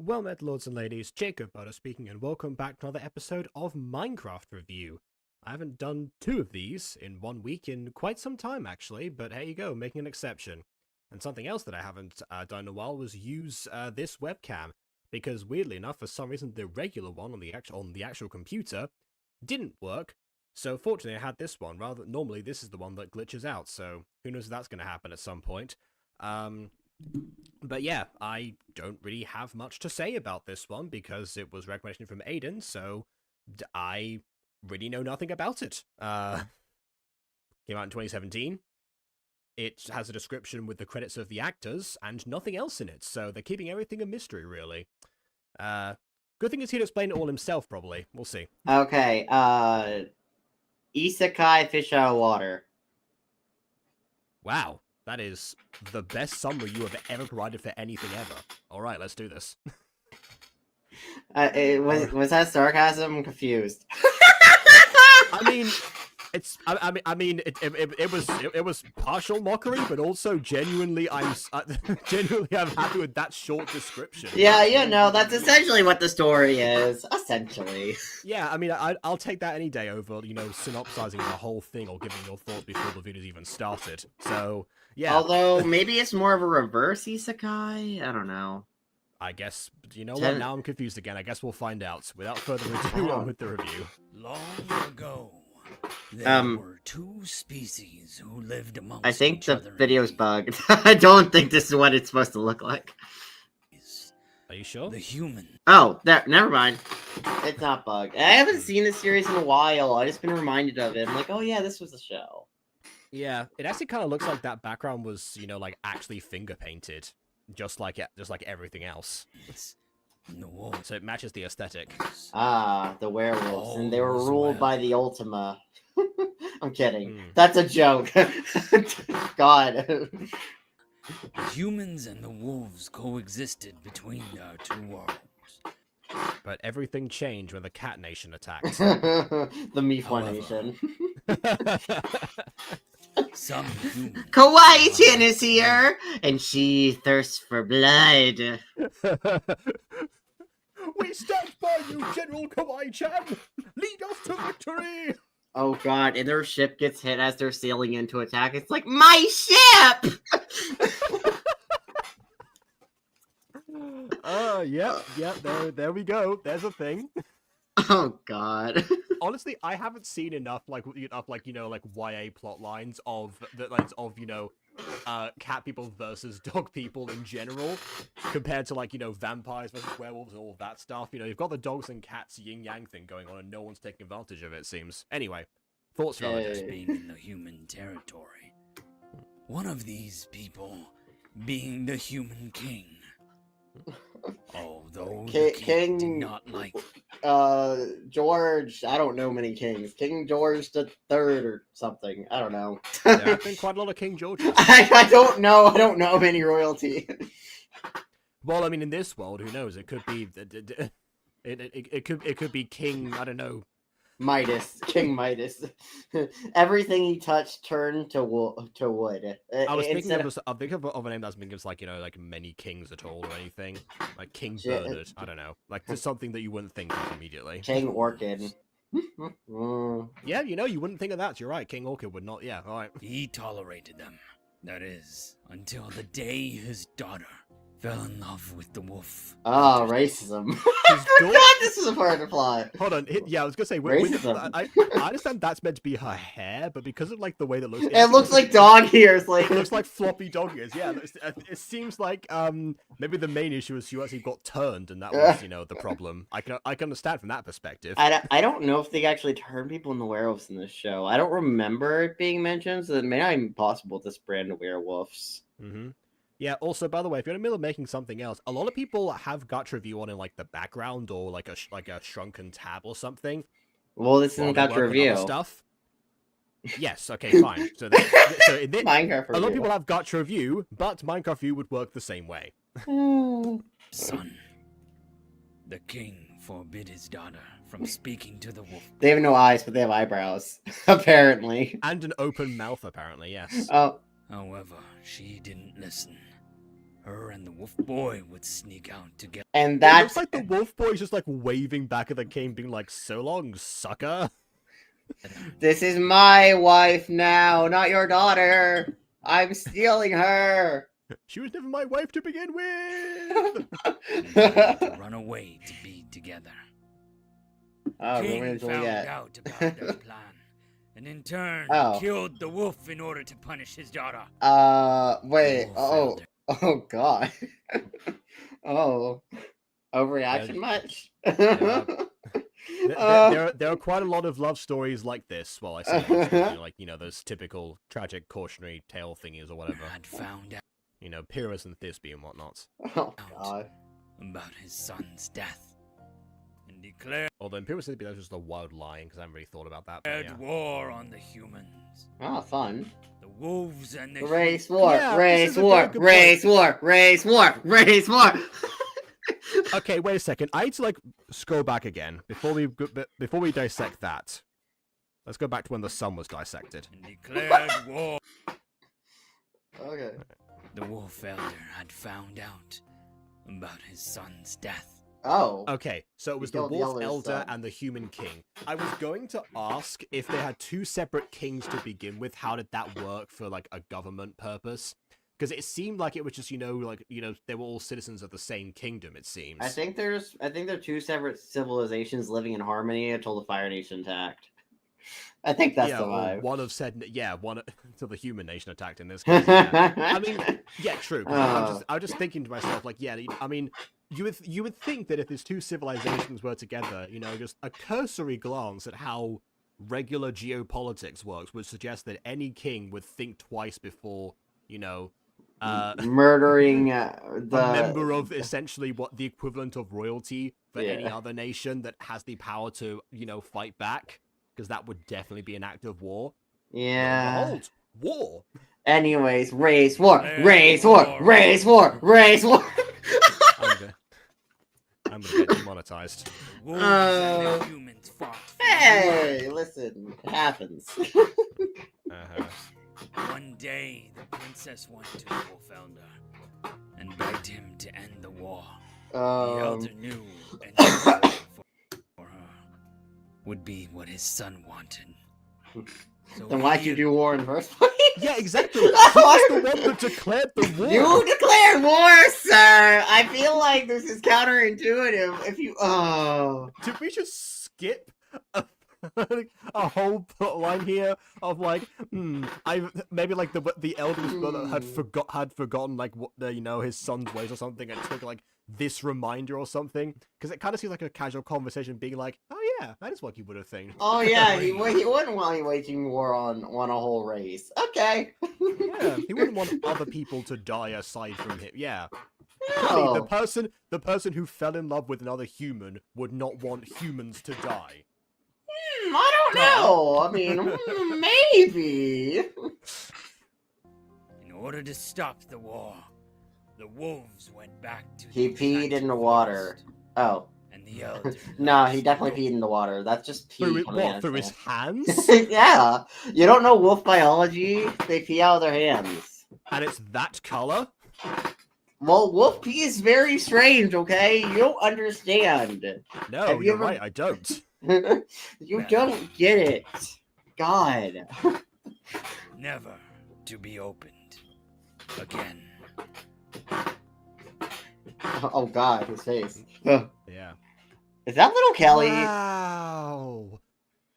Well met, lords and ladies, Jacob Butter speaking, and welcome back to another episode of Minecraft Review. I haven't done two of these in 1 week in quite some time, actually, but here you go, making an exception. And something else that I haven't done in a while was use this webcam, because weirdly enough, for some reason, the regular one on the actual computer didn't work. So fortunately, I had this one. Rather, normally this is the one that glitches out. So who knows if that's going to happen at some point. But yeah, I don't really have much to say about this one because it was recommendation from Aidan, so I really know nothing about it. Came out in 2017. It has a description with the credits of the actors and nothing else in it, so they're keeping everything a mystery, really. Good thing is he'd explain it all himself, probably. We'll see. Okay, Isekai fish out of water. Wow. That is the best summary you have ever provided for anything ever. All right, let's do this. Was that sarcasm? I'm confused. I mean, it's. I mean, it was partial mockery, but also genuinely, I'm happy with that short description. Yeah, you know, that's essentially what the story is. Essentially. Yeah, I mean, I'll take that any day over, you know, synopsizing the whole thing or giving your thoughts before the video's even started. So. Yeah. Although, maybe it's more of a reverse isekai? I don't know. I guess, you know what, now I'm confused again. I guess we'll find out. Without further ado, on with the review. Long ago, there were two species who lived amongst I think each the other video's bugged. I don't think this is what it's supposed to look like. Are you sure? The human. Oh, never mind. It's not bugged. I haven't seen this series in a while. I've just been reminded of it. I'm like, oh yeah, this was a show. Yeah, it actually kind of looks like that background was, you know, like actually finger painted, just like everything else. No. So it matches the aesthetic. Ah, the werewolves, and they were All's ruled by well. the Ultima. I'm kidding. That's a joke. God. The humans and the wolves coexisted between our two worlds. But everything changed when the Cat Nation attacked. The Meat However, Nation. Some humans. Kawaii-chan is here, and she thirsts for blood. We stand by you, General Kawaii-chan! Lead us to victory! Oh god, and their ship gets hit as they're sailing in to attack. It's like, my ship! Yep, there we go. There's a thing. Oh god. Honestly, I haven't seen enough you know, like YA plot lines of you know, cat people versus dog people in general, compared to like, you know, vampires versus werewolves and all of that stuff. You know, you've got the dogs and cats yin yang thing going on, and no one's taking advantage of it. It seems. Anyway, thoughts for others. Being in the human territory. One of these people being the human king. Although the king did not like George, I don't know many kings. King George the Third or something. I don't know. There have been quite a lot of King Georges. I don't know. I don't know any royalty. Well, I mean, in this world, who knows? It could be it could be King, I don't know, Midas, King Midas. Everything he touched turned to wood. I was thinking of a name that's been given, like, you know, like many kings at all or anything, like King Bernard. I don't know, like just something that you wouldn't think of immediately. King Orchid. Yeah, you know, you wouldn't think of that. You're right. King Orchid would not. Yeah, all right. He tolerated them. That is, until the day his daughter fell in love with the wolf. Oh, racism. God, this is a part of the plot. Hold on. Yeah, I was going to say, I understand that's meant to be her hair, but because of like the way that looks... It looks like dog ears. Like... It looks like floppy dog ears. Yeah, it seems like maybe the main issue is she actually got turned, and that was, you know, the problem. I can understand from that perspective. I don't know if they actually turn people into werewolves in this show. I don't remember it being mentioned, so it may not even be possible to spread into werewolves. Mm-hmm. Yeah, also, by the way, if you're in the middle of making something else, a lot of people have Gacha Review on in, like, the background or, like, a shrunken tab or something. Well, this isn't Gacha Review. Stuff. Yes, okay, fine. So in this, Minecraft Review. A lot of people have Gacha Review, but Minecraft Review would work the same way. Son, the king forbid his daughter from speaking to the wolf. They have no eyes, but they have eyebrows, apparently. And an open mouth, apparently, yes. Oh. However, she didn't listen. her and the wolf boy would sneak out together. And It that's looks like the wolf boy is just like waving back at the king, being like, "So long, sucker." this is my wife now, not your daughter. I'm stealing her. She was never my wife to begin with. And they had to run away to be together. Oh, King Romeo and found Juliet. out about their plan, and in turn Oh. killed the wolf in order to punish his daughter. Wait. The wolf Oh, elder. oh God. Oh, overreaction Yeah. much? There are quite a lot of love stories like this. Well, I say love stories, like those typical tragic cautionary tale thingies or whatever. Had found out Pyrrhus and Thisbe and whatnot. Oh God. about his son's death, and declared Although in Pyrrhus and Thisbe, that's just a wild lying because I haven't really thought about that. But yeah. war on the humans, Oh, fun. the wolves, and the Race war, Yeah, this race is a war, very good race war, race war, race war. Okay, wait a second. I need to scroll back again before we dissect that. Let's go back to when the sun was dissected. and declared war. Okay. The wolf elder had found out about his son's death. Oh. Okay, so it was He the killed the wolf eldest elder son. and the human king. I was going to ask if they had two separate kings to begin with. How did that work for a government purpose? Because it seemed like it was just they were all citizens of the same kingdom. It seems. I think they're two separate civilizations living in harmony until the Fire Nation attacked. I think that's the or vibe. one of said one until the human nation attacked in this case. Yeah. I mean, yeah, true. 'Cause I was just thinking to myself, I mean, you would think that if these two civilizations were together, just a cursory glance at how regular geopolitics works would suggest that any king would think twice before, murdering a member of essentially what the equivalent of royalty for any other nation that has the power to, fight back, because that would definitely be an act of war. Yeah. Behold, war. Anyways, race war, race war, race war, race war. I'm gonna get demonetized. The wolves and the humans fought. Hey, listen, it happens. Uh-huh. One day, the princess went to the wolf elder and begged him to end the war. The elder knew ending the war for her would be what his son wanted. So Then why'd you do war in the first place? Yeah, exactly. He's the one that declared the war. You declared war, sir! I feel like this is counterintuitive. If you... Oh... Did we just skip a whole plot line here of maybe the eldest brother had forgotten what his son's ways or something, and it took this reminder or something, because it kind of seems like a casual conversation being like, oh yeah, that is what you would have think. Oh yeah, he wouldn't want me waging war on a whole race. Okay. Yeah, he wouldn't want other people to die aside from him. Yeah. No. The person who fell in love with another human would not want humans to die. I don't know. I mean, maybe. in order to stop the war, the wolves went back to He the peed in the enchanted water. forest, Oh. and the elder No, he definitely peed in the water. That's just pee. Through coming out of through his his hands? hand. Yeah. You don't know wolf biology? They pee out of their hands. And it's that color? Well, wolf pee is very strange, okay? You don't understand. No, Have you you're ever- right, I don't. You don't get it. God. never to be opened again. Oh God, his face. Yeah. Is that little Kelly? Wow.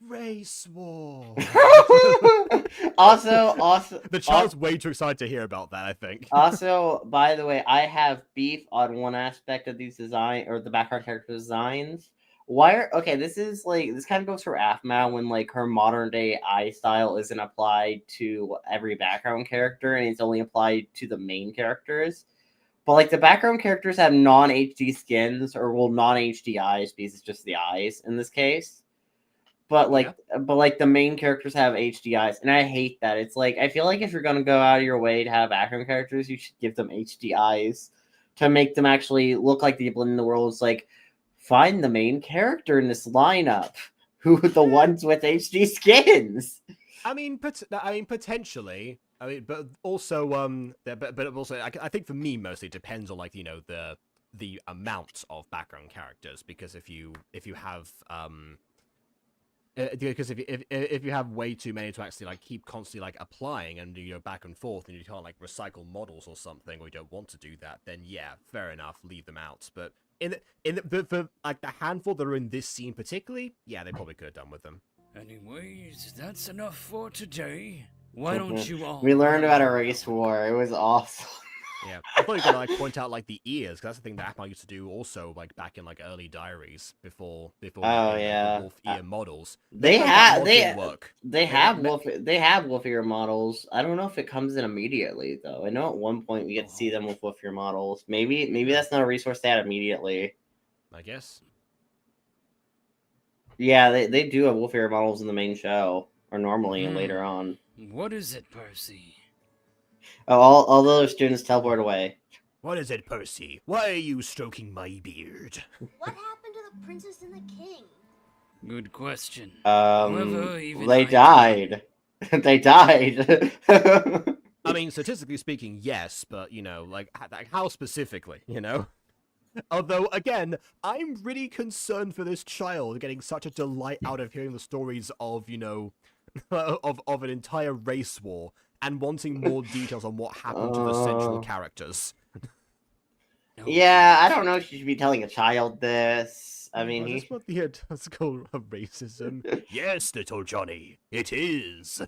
Race war. also, The child's way too excited to hear about that, I think. also, by the way, I have beef on one aspect of these the background character designs. This kind of goes for Aphmau when her modern day eye style isn't applied to every background character and it's only applied to the main characters. But the background characters have non-HD skins or non-HD eyes because it's just the eyes in this case. But the main characters have HD eyes, and I hate that. It's I feel like if you're gonna go out of your way to have background characters, you should give them HD eyes to make them actually look like the people in the world. It's find the main character in this lineup, who the ones with HD skins. I mean, potentially, I mean, but also, but also, I think for me mostly it depends on like the amount of background characters, because if you have because if you have way too many to actually like keep constantly like applying and back and forth, and you can't like recycle models or something, or you don't want to do that, then yeah, fair enough, leave them out. But for like the handful that are in this scene particularly, yeah, they probably could have done with them. Anyways, that's enough for today. Why don't you all... We learned about a race war. It was awesome. Yeah, I thought you were gonna like point out like the ears, because that's the thing that Apple used to do also, like back in like early diaries before Oh, making, yeah. the wolf ear models. They have have wolf ear models. I don't know if it comes in immediately though. I know at one point we get to see them with wolf ear models. Maybe that's not a resource they had immediately. I guess. Yeah, they do have wolf ear models in the main show, or normally and later on. What is it, Percy? Oh, all the other students teleport away. What is it, Percy? Why are you stroking my beard? What happened to the princess and the king? Good question. They died. They died. I mean, statistically speaking, yes, but like how specifically, Although, again, I'm really concerned for this child getting such a delight out of hearing the stories of, of an entire race war, and wanting more details on what happened to the central characters. Yeah, I don't know if you should be telling a child this. I mean, That's what the does call racism. Yes, little Johnny, it is.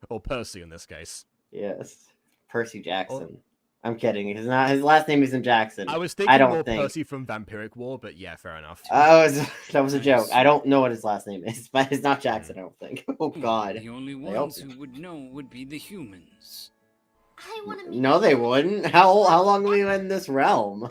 Or Percy in this case. Yes, Percy Jackson. I'm kidding. His last name isn't Jackson. I was thinking more Percy from Vampiric War, but yeah, fair enough. That was a joke. I don't know what his last name is, but it's not Jackson, I don't think. Oh, God. The only ones who would know would be the humans. I want to meet No, they wouldn't. How long have we been in this realm?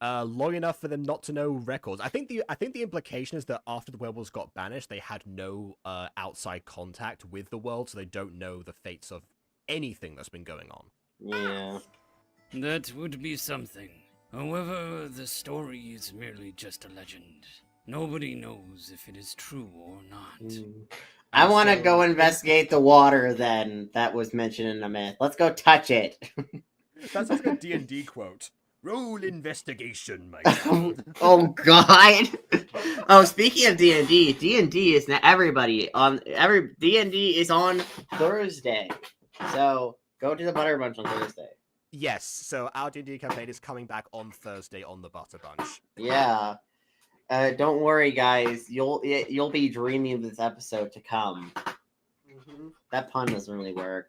Long enough for them not to know records. I think the implication is that after the werewolves got banished, they had no outside contact with the world, so they don't know the fates of anything that's been going on. Yeah. That would be something. However, the story is merely just a legend. Nobody knows if it is true or not. I want to go investigate the water, then, that was mentioned in the myth. Let's go touch it. That sounds like a D&D quote. Roll investigation, my child. Oh, God. Oh, speaking of D&D, D&D is not everybody. D&D is on Thursday. So, go to the Butter Bunch on Thursday. Yes, so our D&D campaign is coming back on Thursday on the Butter Bunch. Yeah. Don't worry, guys. You'll be dreaming of this episode to come. That pun doesn't really work.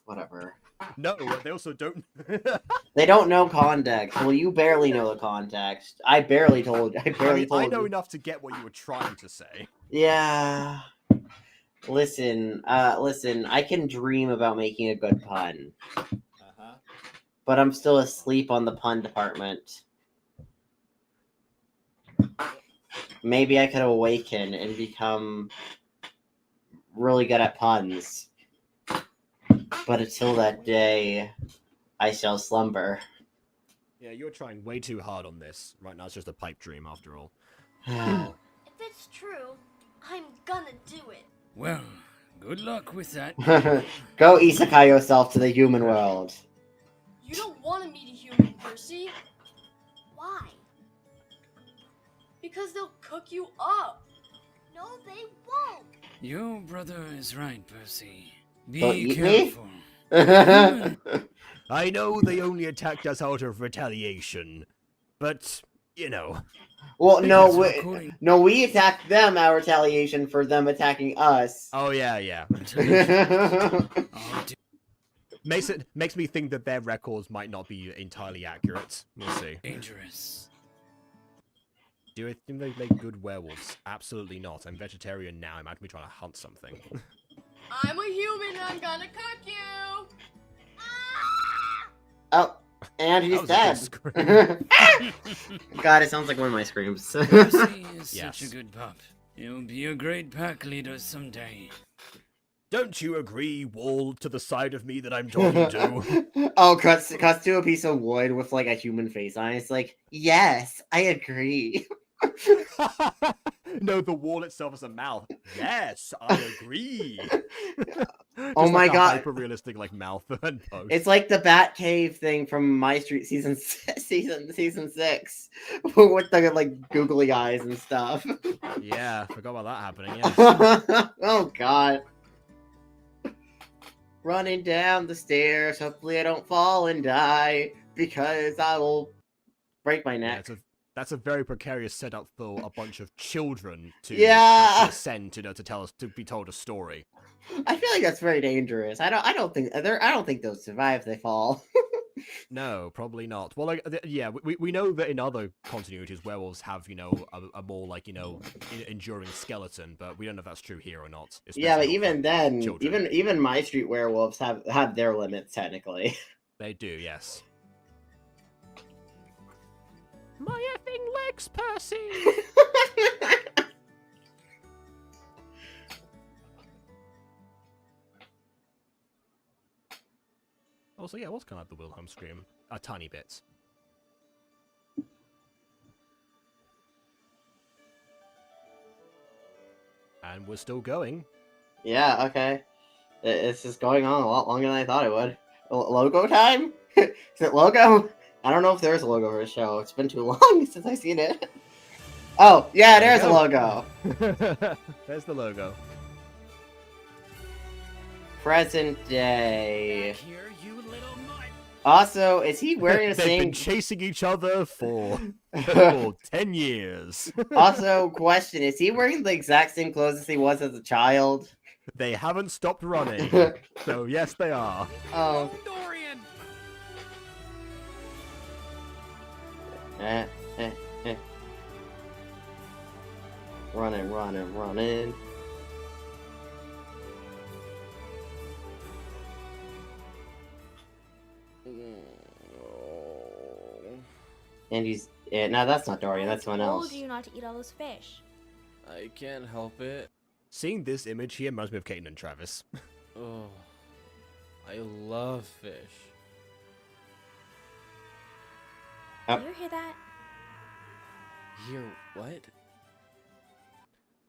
Whatever. No, they also don't. They don't know context. Well, you barely know the context. I barely told. I know enough to get what you were trying to say. Yeah. Listen. I can dream about making a good pun. But I'm still asleep on the pun department. Maybe I could awaken and become really good at puns. But until that day, I shall slumber. Yeah, you're trying way too hard on this. Right now it's just a pipe dream after all. If it's true, I'm gonna do it. Well, good luck with that. Go isekai yourself to the human world. You don't want to meet a human, Percy. Why? Because they'll cook you up. No, they won't. Your brother is right, Percy. Don't Be eat careful. me? I know they only attacked us out of retaliation, but, Well, Because no, we attacked them out of retaliation for them attacking us. Oh, yeah. Oh, Makes me think that their records might not be entirely accurate. We'll see. dangerous. Do I think they make good werewolves? Absolutely not. I'm vegetarian now. Imagine me trying to hunt something. I'm a human. I'm gonna cook you. Oh, and he's dead. God, it sounds like one of my screams. Percy is Yes. such a good pup. He'll be a great pack leader someday. Don't you agree, wall to the side of me that I'm talking to? Oh, cuts to a piece of wood with like a human face on it. It's like, yes, I agree. No, the wall itself is a mouth. Yes, I agree. Oh my like a God. hyper realistic like mouth and post. It's like the Bat Cave thing from My Street season 6 with the like googly eyes and stuff. Yeah, forgot about that happening. Yes. Oh God. Running down the stairs. Hopefully I don't fall and die because I will break my Yeah, neck. that's a very precarious setup for a bunch of children to Yeah. have to ascend to be told a story. I feel like that's very dangerous. I don't think they'll survive if they fall. No, probably not. Well, like, yeah, we know that in other continuities, werewolves have, you know, a more, like, you know, enduring skeleton, but we don't know if that's true here or not. Yeah, but especially not even for then, children. even My Street werewolves have their limits technically. They do, yes. My effing legs, Percy! Also, yeah, what's kind of the Wilhelm scream? A tiny bit. And we're still going. Yeah, okay. It's just going on a lot longer than I thought it would. Logo time? Is it logo? I don't know if there's a logo for a show. It's been too long since I've seen it. Oh, yeah, There you there's a go. logo. There's the logo. Present day. Back here, you little mutt. Also, is he wearing the They've same... been chasing each other for 10 years. Also, question, is he wearing the exact same clothes as he was as a child? They haven't stopped running. So, yes, they are. Oh. Dorian. Eh. Running. And he's... no, that's not Dorian, that's someone I else. told you not to eat all those fish. I can't help it. Seeing this image here reminds me of Caden and Travis. Oh, I love fish. Oh. Do you hear that? Here, what?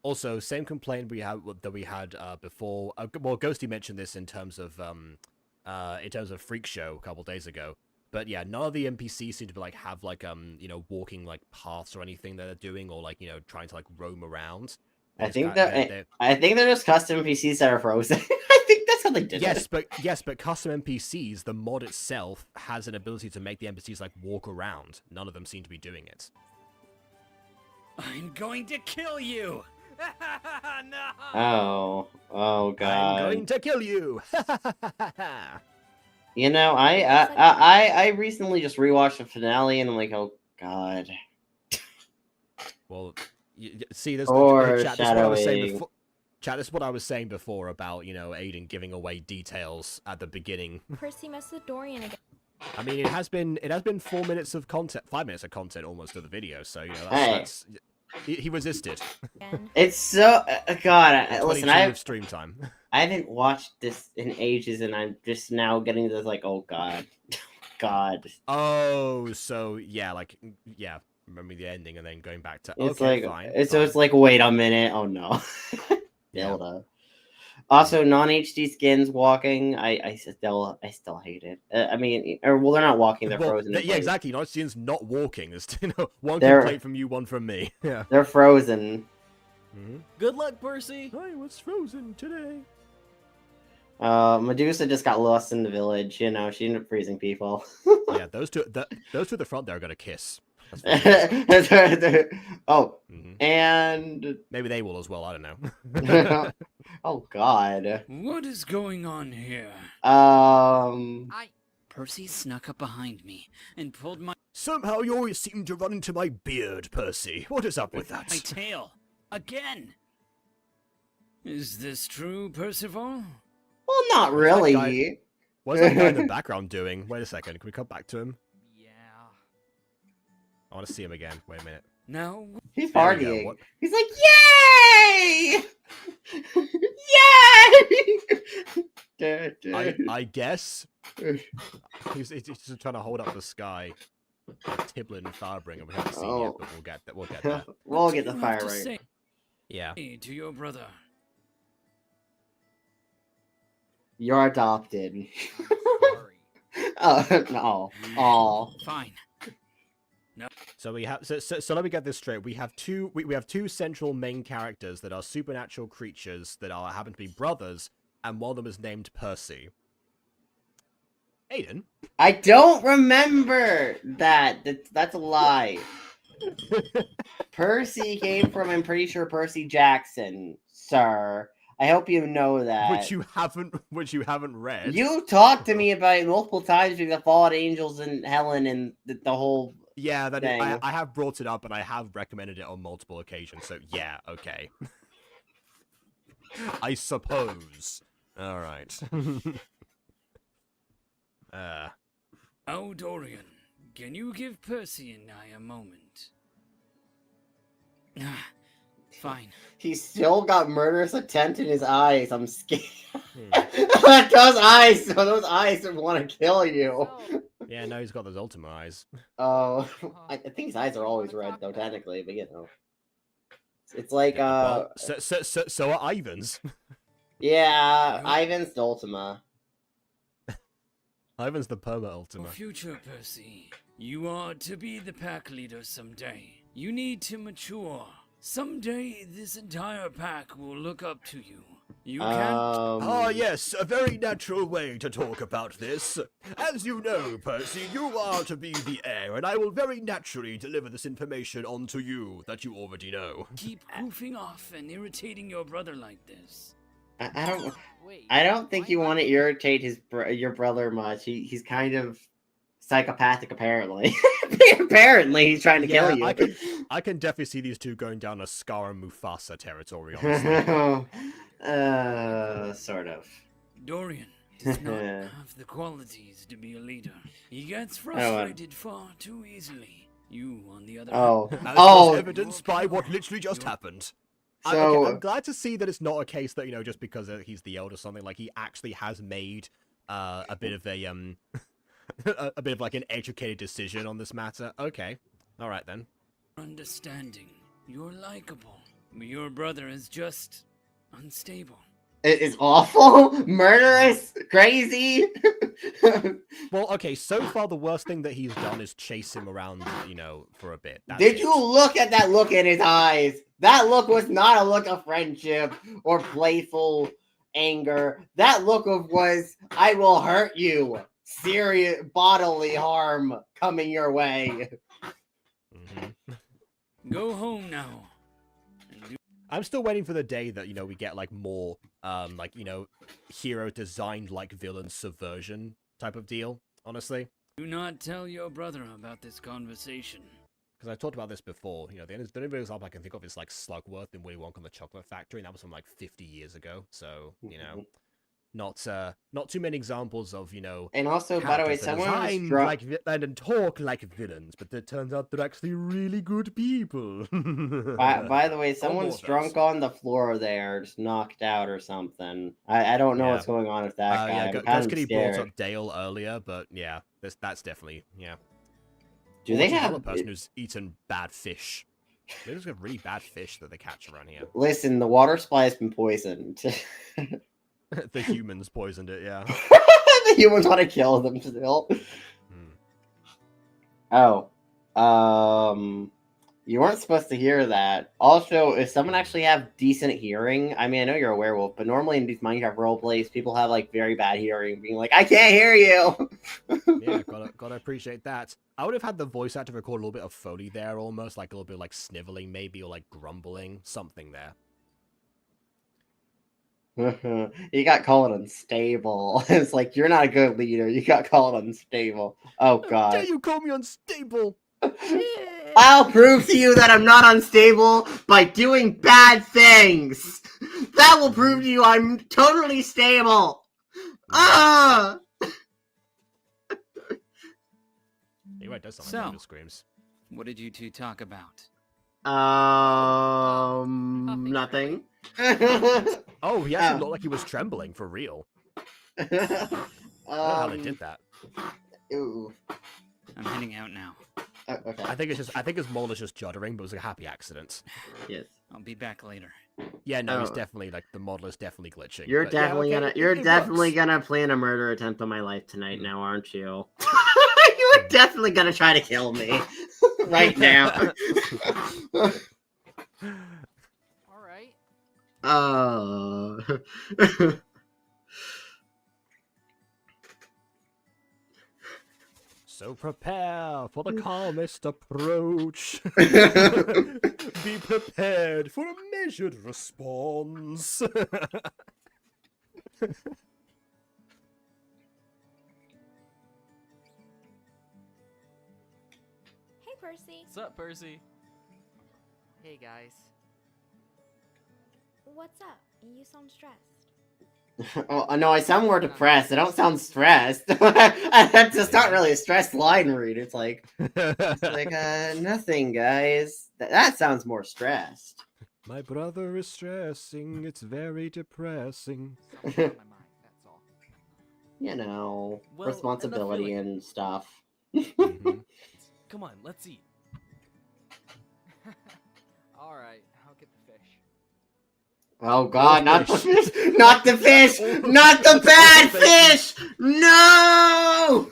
Also, same complaint we had before. Well, Ghosty mentioned this in terms of Freak Show a couple days ago. But yeah, none of the NPCs seem to be have you know, walking like paths or anything that they're doing, or like, you know, trying to like roam around. I think they're just custom NPCs that are frozen. I think that's how they did it. But custom NPCs, the mod itself has an ability to make the NPCs like walk around. None of them seem to be doing it. I'm going to kill you. Oh No. God! I'm going to kill you. You know, I recently just rewatched the finale, and I'm like, oh God. Well, see, this Foreshadowing. chat, this is what I was saying before. Chat, this is what I was saying before about, you know, Aidan giving away details at the beginning. Percy messed with Dorian again. I mean, it has been 4 minutes of content, 5 minutes of content almost of the video. So, you know, that's he resisted. It's so God. Listen, 22 of stream time. I haven't watched this in ages, and I'm just now getting this like, oh God, God. Oh, so yeah, remember the ending and then going back to It's okay, like fine. it's like, wait a minute, oh no. Dilda. Also, non-HD skins walking. I still hate it. I mean, they're not walking; they're frozen. Yeah, exactly. Non-HD's not walking. There's one They're- complaint from you, one from me. Yeah. They're frozen. Mm-hmm. Good luck, Percy. I was frozen today. Medusa just got lost in the village. You know, she ended up freezing people. Yeah, those two at the front there are gonna kiss. Oh, Mm-hmm. and Maybe they will as well. I don't know. oh God. What is going on here? Percy snuck up behind me and pulled my Somehow you always seem to run into my beard, Percy. What is up with that? tail again. Is this true, Percival? Well, not that really. guy- What is that guy in the background doing? Wait a second. Can we come back to him? Yeah. I want to see him again. Wait a minute. Now, He's There we go. partying. What- He's like, yay! Yay! I guess he's just trying to hold up the sky. Tiblin and Firebringer. We haven't seen yet, Oh. but we'll get that. We'll get there. We'll What get do the you fire have to right. say Yeah. to your brother? You're adopted. Sorry. Oh no. Oh. Fine. So we have so let me get this straight. We have two we have two central main characters that are supernatural creatures that are happen to be brothers, and one of them is named Percy. Aidan? I don't remember that. That's a lie. Percy came from, I'm pretty sure, Percy Jackson, sir. I hope you know that. Which you haven't read. You talked to me about it multiple times with the fallen angels and Helen and the whole. Yeah, that thing. I have brought it up and I have recommended it on multiple occasions. So yeah, okay. I suppose. All right. Oh, Dorian, can you give Percy and I a moment? Fine. He's still got murderous intent in his eyes. I'm scared. Hmm. those eyes want to kill you. Yeah, no, he's got those Ultima eyes. Oh, I think his eyes are always red though, technically, but you know, it's like Well, so are Ivan's. yeah, Ivan's the Ultima. Ivan's the perma Ultima. For future Percy, you are to be the pack leader someday. You need to mature. Someday, this entire pack will look up to you. You can't. Ah, yes, a very natural way to talk about this. As you know, Percy, you are to be the heir, and I will very naturally deliver this information onto you that you already know. Keep goofing off and irritating your brother like this. I don't think you want to irritate your brother much. He's kind of psychopathic, apparently. Apparently, he's trying to kill you. I can definitely see these two going down a Scar and Mufasa territory, honestly. Sort of. Dorian does not have the qualities to be a leader. He gets frustrated far too easily. You, on the other hand... As was evidenced by what literally just happened. So, I'm glad to see that it's not a case that, you know, just because he's the elder or something, like, he actually has made a bit of a, a bit of, like, an educated decision on this matter. Okay. Alright, then. Understanding. You're likable. Your brother is just unstable. it is awful, murderous, crazy. Well, okay, so far the worst thing that he's done is chase him around, you know, for a bit. Did you look at that look in his eyes? That look was not a look of friendship or playful anger. That look was, I will hurt you. Serious bodily harm coming your way. Go home now. I'm still waiting for the day that, you know, we get, like, more, like, you know, hero-designed, like, villain subversion type of deal, honestly. Do not tell your brother about this conversation. Because I talked about this before, you know, the only example I can think of is, like, Slugworth in Willy Wonka and the Chocolate Factory, and that was from, like, 50 years ago, so, you know, not too many examples of, you know... And also, by the way, someone was drunk... and talk like villains, but it turns out they're actually really good people. by the way, someone's drunk on the floor there, just knocked out or something. I don't know what's going on with that guy. Yeah, Gusky brought up Dale earlier, but yeah, that's definitely, yeah. Do they have a person who's eaten bad fish? They just have really bad fish that they catch around here. Listen, the water supply has been poisoned. The humans poisoned it, yeah. The humans want to kill them still. Oh. You weren't supposed to hear that. Also, if someone actually have decent hearing, I mean, I know you're a werewolf, but normally in these Minecraft roleplays, people have, like, very bad hearing, being like, I can't hear you! Yeah, gotta appreciate that. I would have had the voice actor record a little bit of Foley there, almost, like a little bit of, like, sniveling, maybe, or, like, grumbling, something there. You got called unstable. It's like, you're not a good leader. You got called unstable. Oh, God. How dare you call me unstable? I'll prove to you that I'm not unstable by doing bad things. That will prove to you I'm totally stable. Ah! Anyway, it does sound like screams. What did you two talk about? Nothing. Oh, he actually looked like he was trembling, for real. I don't know how they did that. Ooh. I'm heading out now. Okay. I think his mole is just juddering, but it was a happy accident. Yes. I'll be back later. Yeah, no, he's Oh. definitely like the model is definitely glitching. You're but yeah, definitely okay, you're it definitely works. gonna plan a murder attempt on my life tonight now, aren't you? Hmm. You're definitely gonna try to kill me right now. All right. Oh. So prepare for the calmest approach. Be prepared for a measured response. Hey, Percy. What's up, Percy? Hey guys. What's up? You sound stressed. Oh, no, I sound more depressed. I don't sound stressed. That's not really a stressed line read. It's like, nothing, guys. That sounds more stressed. My brother is stressing. It's very depressing. Something on my mind, that's all. You know, Well, responsibility enough and stuff. Mhm. Come on, let's eat. Alright, I'll get the fish. Oh god, not the fish. fish! Not the fish! Not the bad fish! No!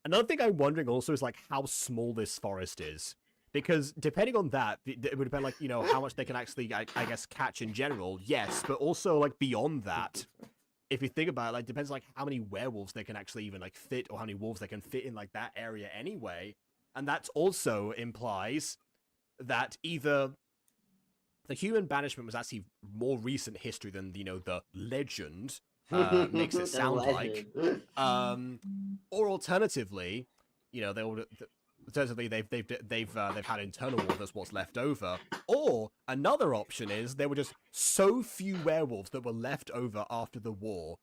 Another thing I'm wondering also is like how small this forest is. Because depending on that, it would depend like, you know, how much they can actually, I guess, catch in general, yes, but also like beyond that. If you think about it, like depends like how many werewolves they can actually even like fit, or how many wolves they can fit in like that area anyway. And that also implies that either the human banishment was actually more recent history than, you know, the legend makes it sound like. Or alternatively, you know, alternatively they've had internal war, that's what's left over. Or another option is there were just so few werewolves that were left over after the war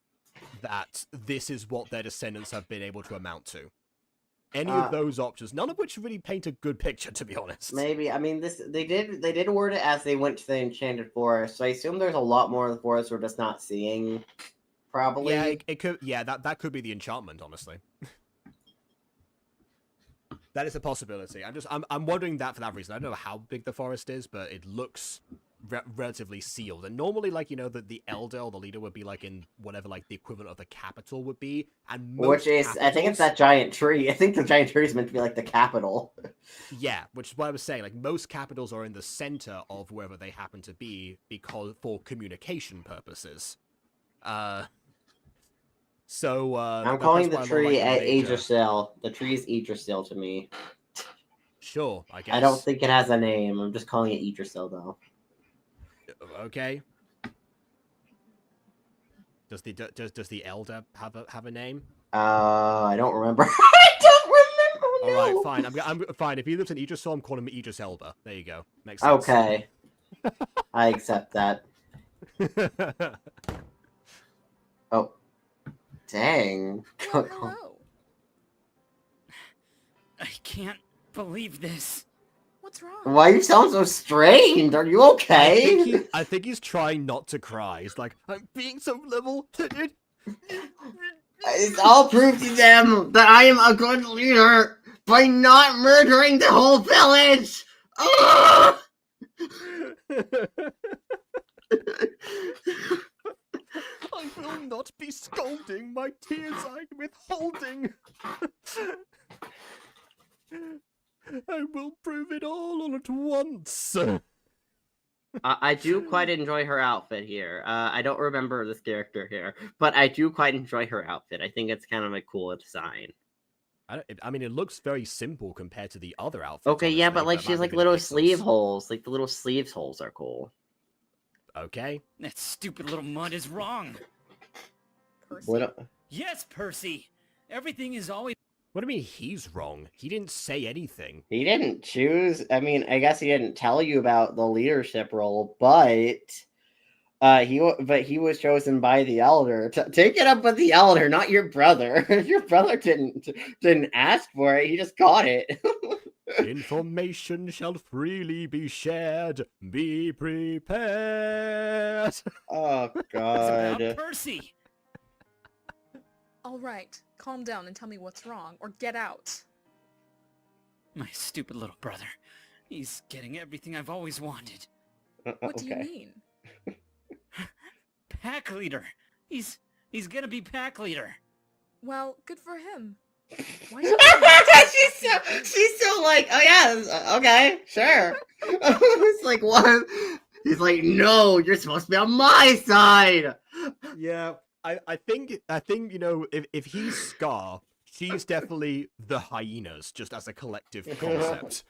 that this is what their descendants have been able to amount to. Any of those options, none of which really paint a good picture, to be honest. Maybe. I mean, they did word it as they went to the Enchanted Forest, so I assume there's a lot more of the forest we're just not seeing. Probably. Yeah, it could. Yeah, that could be the enchantment, honestly. That is a possibility. I'm wondering that for that reason. I don't know how big the forest is, but it looks relatively sealed. And normally, like, you know, the elder or the leader would be like in whatever like the equivalent of the capital would be, and Which is, I think it's that giant tree. I think the giant tree is meant to be like the capital. Yeah, which is what I was saying. Like most capitals are in the center of wherever they happen to be because for communication purposes. So I'm calling the tree Yggdrasil. The tree is Yggdrasil to me. Sure, I guess. I don't think it has a name. I'm just calling it Yggdrasil though. Okay. Does the elder have a name? I don't remember. I don't remember. All No. right, fine. I'm fine. If he lives in Yggdrasil, I'm calling him Idris Elba. There you go. Makes sense. Okay. I accept that. Oh. Dang. Well, hello. I can't believe this. What's wrong? Why you sound so strained? Are you okay? I think he's trying not to cry. He's like, I'm being so level-headed. I'll prove to them that I am a good leader by not murdering the whole village. Ah! I will not be scolding. My tears I'm withholding. I will prove it all at once. I do quite enjoy her outfit here. I don't remember this character here, but I do quite enjoy her outfit. I think it's kind of a cool design. I mean, it looks very simple compared to the other outfits. Okay, yeah, but like it she might has be like the little pixels. sleeve holes. Like the little sleeves holes are cool. Okay. That stupid little mud is wrong. Percy? What? Yes, Percy. Everything is always. What do you mean he's wrong? He didn't say anything. He didn't choose. I mean, I guess he didn't tell you about the leadership role, but he was chosen by the elder. Take it up with the elder, not your brother. Your brother didn't ask for it. He just got it. Information shall freely be shared. Be prepared. Oh It's God. about Percy. All right, calm down and tell me what's wrong, or get out. My stupid little brother. He's getting everything I've always wanted. What do you Okay. mean? Pack leader. He's gonna be pack leader. Well, good for him. Why should I she's so like, oh yeah, okay, sure. It's like, what? He's like, no, you're supposed to be on my side. Yeah, I think you know if he's Scar, she's definitely the hyenas, just as a collective concept.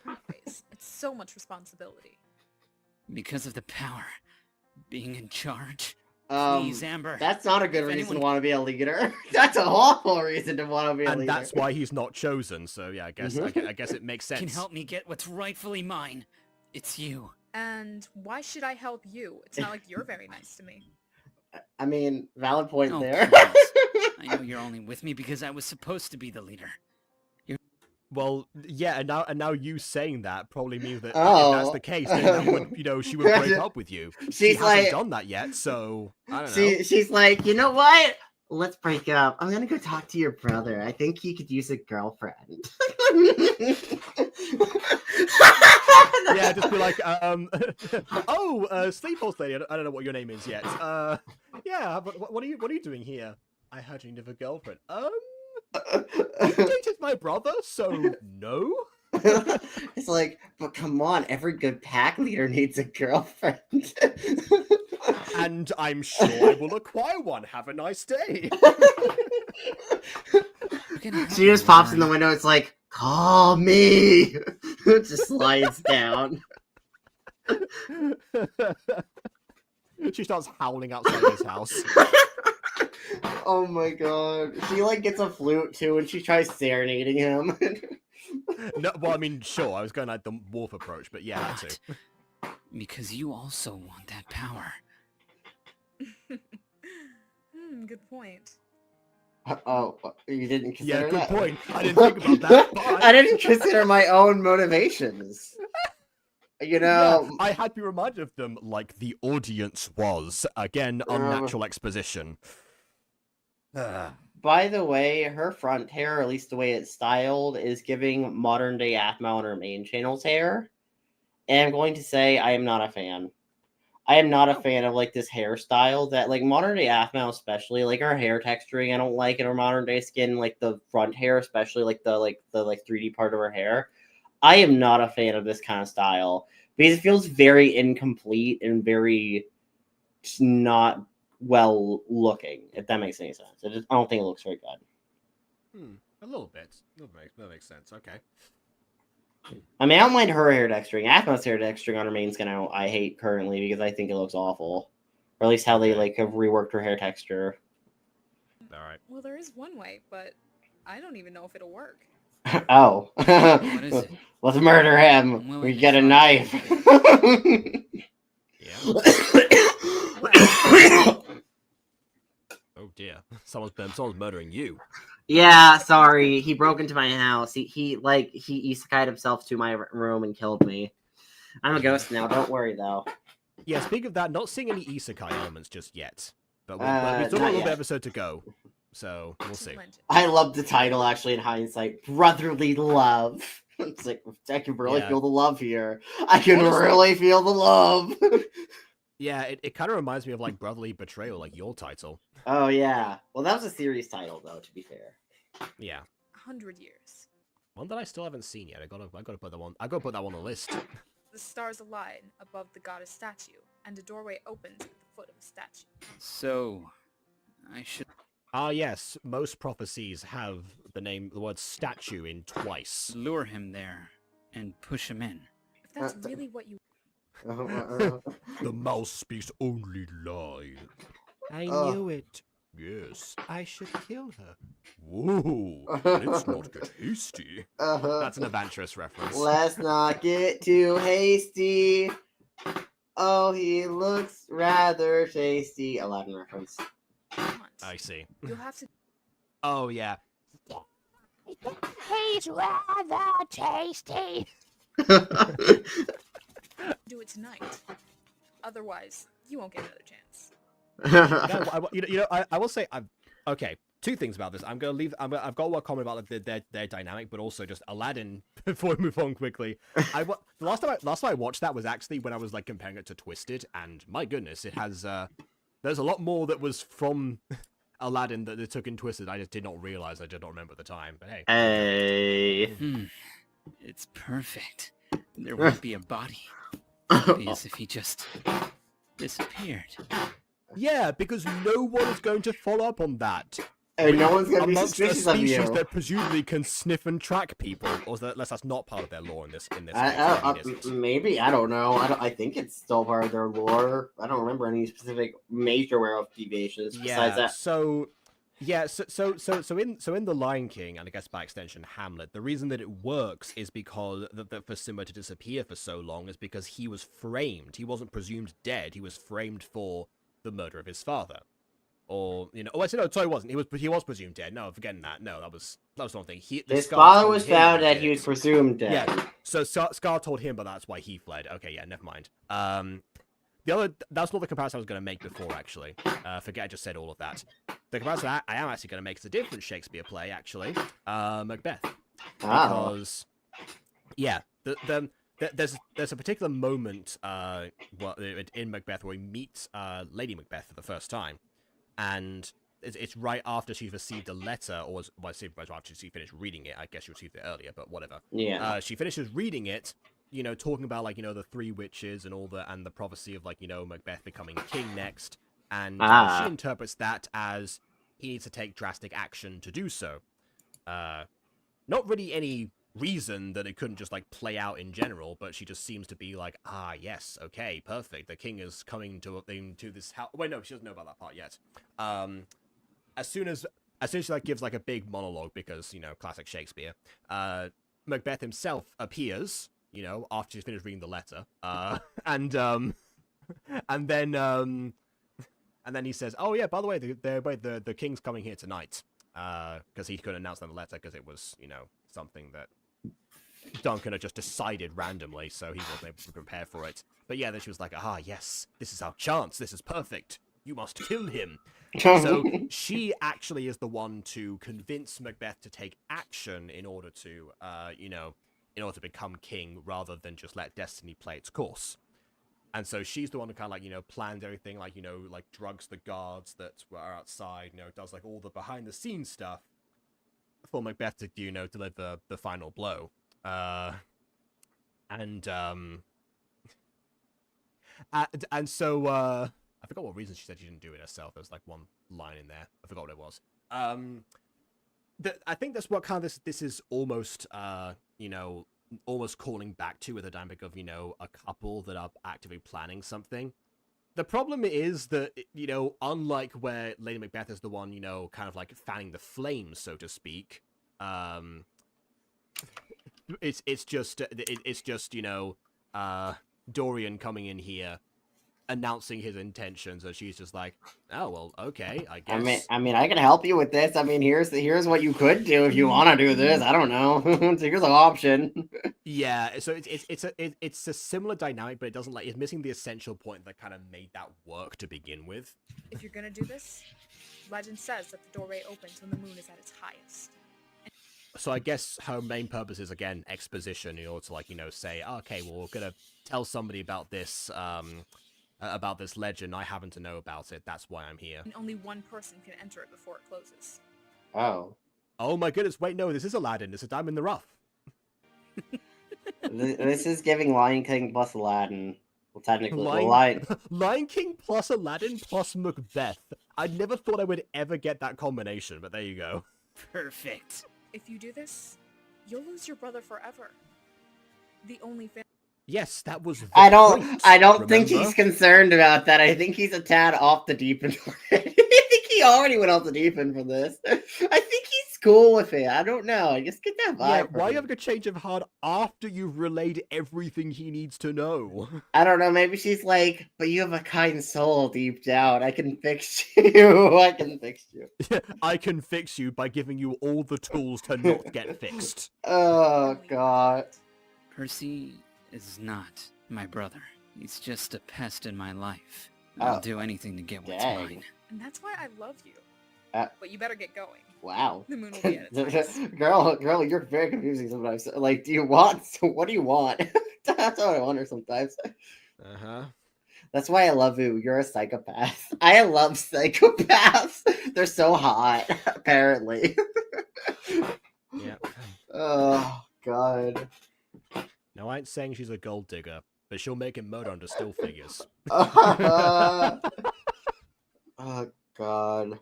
It's so much responsibility. Because of the power. Being in charge. Please, Amber. That's not a good If reason anyone- to want to be a leader. That's an awful reason to want to be a And leader. that's why he's not chosen. So yeah, I guess it makes sense. Can help me get what's rightfully mine. It's you. And why should I help you? It's not like you're very nice to me. I mean, valid point Oh, there. please. I know you're only with me because I was supposed to be the leader. Well, yeah, and now you saying that probably means that if Oh. that's the case, then that would, she would break up with you. She She's hasn't like, done that yet, so I don't know. she's like, you know what? Let's break up. I'm gonna go talk to your brother. I think he could use a girlfriend. Yeah, just be like, Sleephouse Lady. I don't know what your name is yet. Yeah, but what are you doing here? I heard you need a girlfriend. You dated my brother, so no. It's like, but come on, every good pack leader needs a girlfriend. And I'm sure I will acquire one. Have a nice day. She just pops in the window. It's like, call me. It just slides down. She starts howling outside his house. Oh my god. She like gets a flute too and she tries serenading him. No, well, I mean, sure, I was going like the wolf approach, but yeah, that too. Because you also want that power. Good point. Oh, you didn't consider Yeah, good that? point. I didn't think about that. But I didn't consider my own motivations. You know, yeah, I had to be reminded of them like the audience was. Again, unnatural exposition. by the way, her front hair, or at least the way it's styled, is giving modern day Aphmau on her main channel's hair. And I'm going to say I am not a fan. I am not a fan of like this hairstyle that like modern day Aphmau, especially like her hair texturing. I don't like in her modern day skin, like the front hair, especially like the 3D part of her hair. I am not a fan of this kind of style because it feels very incomplete and very just not well looking. If that makes any sense, I don't think it looks very good. A little bit. That makes sense. Okay. I mean, I don't mind her hair texturing. Aphmau's hair texturing on her main skin, I hate currently because I think it looks awful, or at least how they like have reworked her hair texture. All right. Well, there is one way, but I don't even know if it'll work. Oh, What is it? let's murder him. I'm willing We to get a try. knife. Yeah. Oh dear. Someone's murdering you. Yeah, sorry. He broke into my house. He isekai'd himself to my room and killed me. I'm a ghost now. Don't worry though. Yeah. Speaking of that, not seeing any isekai elements just yet, but we still Not got a little yet. bit of episode to go, so we'll see. Plenty. I love the title actually in hindsight. Brotherly love. It's like I can really Yeah. feel the love here. I can Honestly- really feel the love. Yeah, it kind of reminds me of like Brotherly Betrayal, like your title. Oh yeah. Well, that was a series title though. To be fair. Yeah. 100 years. One that I still haven't seen yet. I gotta put that one. I gotta put that one on the list. The stars align above the goddess statue, and a doorway opens at the foot of the statue. So, I should. Ah, yes. Most prophecies have the word statue in twice. Lure him there and push him in. If that's really what you The mouse speaks only lies. I Oh. knew it. Yes, I should kill her. Whoa, let's not get hasty. That's an Adventurous reference. Let's not get too hasty. Oh, he looks rather tasty. Aladdin reference. want. I see. You'll have to Oh, yeah. He's rather tasty. do it tonight. Otherwise, you won't get another chance. No, I will say, okay, two things about this. I've got one comment about their dynamic, but also just Aladdin. Before we move on quickly, the last time I watched that was actually when I was like comparing it to Twisted, and my goodness, it has there's a lot more that was from Aladdin that they took in Twisted. I just did not realize. I did not remember at the time. But hey, Hey. It's perfect. There won't be a body. It'll be as if he just disappeared. yeah, because no one is going to follow up on that. And no one's gonna be Amongst a suspicious of species you. that presumably can sniff and track people, or unless that's not part of their lore in this. Maybe, I don't know. I think it's still part of their lore. I don't remember any specific major werewolf deviations besides that. So in The Lion King, and I guess by extension Hamlet, the reason that it works is because that for Simba to disappear for so long is because he was framed. He wasn't presumed dead. He was framed for the murder of his father. Or, you know, oh, I said, no, sorry, he wasn't. He was presumed dead. No, forgetting that. No, that was the wrong thing. His father was found that he was presumed dead. Yeah, so Scar told him, but that's why he fled. Okay, yeah, never mind. That's not the comparison I was going to make before, actually. Forget I just said all of that. The comparison I am actually going to make is a different Shakespeare play, actually. Macbeth. Because, yeah, there's a particular moment in Macbeth where we meet Lady Macbeth for the first time. And it's right after she's received a letter, or after she finished reading it. I guess she received it earlier, but whatever. Yeah. She finishes reading it, you know, talking about, like, you know, the three witches and and the prophecy of, like, you know, Macbeth becoming king next. And she interprets that as he needs to take drastic action to do so. Not really any reason that it couldn't just, like, play out in general, but she just seems to be like, yes, okay, perfect, the king is coming to this house. Wait, no, she doesn't know about that part yet. As soon as she, like, gives, like, a big monologue, because, you know, classic Shakespeare, Macbeth himself appears, you know, after she's finished reading the letter, and then he says, oh yeah, by the way, the king's coming here tonight, because he couldn't announce that in the letter because it was, you know, something that Duncan had just decided randomly, so he wasn't able to prepare for it. But yeah, then she was like, yes, this is our chance, this is perfect, you must kill him. So she actually is the one to convince Macbeth to take action in order to, become king, rather than just let destiny play its course. And so she's the one who kind of, like, you know, planned everything, like, you know, like, drugs the guards that were outside, you know, does, like, all the behind-the-scenes stuff for Macbeth to, you know, deliver the final blow. And so, I forgot what reason she said she didn't do it herself. There's, like, one line in there. I forgot what it was. I think that's what kind of this is almost, you know, almost calling back to, with the dynamic of, you know, a couple that are actively planning something. The problem is that, you know, unlike where Lady Macbeth is the one, you know, kind of like fanning the flames, so to speak, it's just, you know, Dorian coming in here, announcing his intentions, and she's just like, oh, well, okay, I guess. I mean, I can help you with this. I mean, here's what you could do if you want to do this. I don't know. So here's an option. Yeah, so it's a similar dynamic, but it doesn't, like, it's missing the essential point that kind of made that work to begin with. If you're gonna do this, legend says that the doorway opens when the moon is at its highest. So I guess her main purpose is, again, exposition, in order to, like, you know, say, okay, well, we're gonna tell somebody about this legend. I happen to know about it. That's why I'm here. And only one person can enter it before it closes. Oh. Oh my goodness! Wait, no, this is Aladdin. It's a diamond in the rough. This is giving Lion King plus Aladdin. Well, technically, Lion King plus Aladdin plus Macbeth. I never thought I would ever get that combination, but there you go. Perfect. If you do this, you'll lose your brother forever. The only family. Yes, that was. I don't think he's concerned about that. I think he's a tad off the deep end. I think he already went off the deep end for this. I think he's cool with it. I don't know. I just get that vibe. Yeah, why have a change of heart after you've relayed everything he needs to know? I don't know. Maybe she's like, but you have a kind soul deep down. I can fix you. I can fix you. I can fix you by giving you all the tools to not get fixed. Oh, God. Percy is not my brother. He's just a pest in my life. I'll do anything to get what's mine. And that's why I love you. But you better get going. Wow. The moon will be at its highest. girl, you're very confusing sometimes. Like, do you want? What do you want? That's what I wonder sometimes. Uh-huh. That's why I love you. You're a psychopath. I love psychopaths. They're so hot, apparently. Yeah. Oh, God. Now, I ain't saying she's a gold digger, but she'll make him murder under still figures. Oh, God.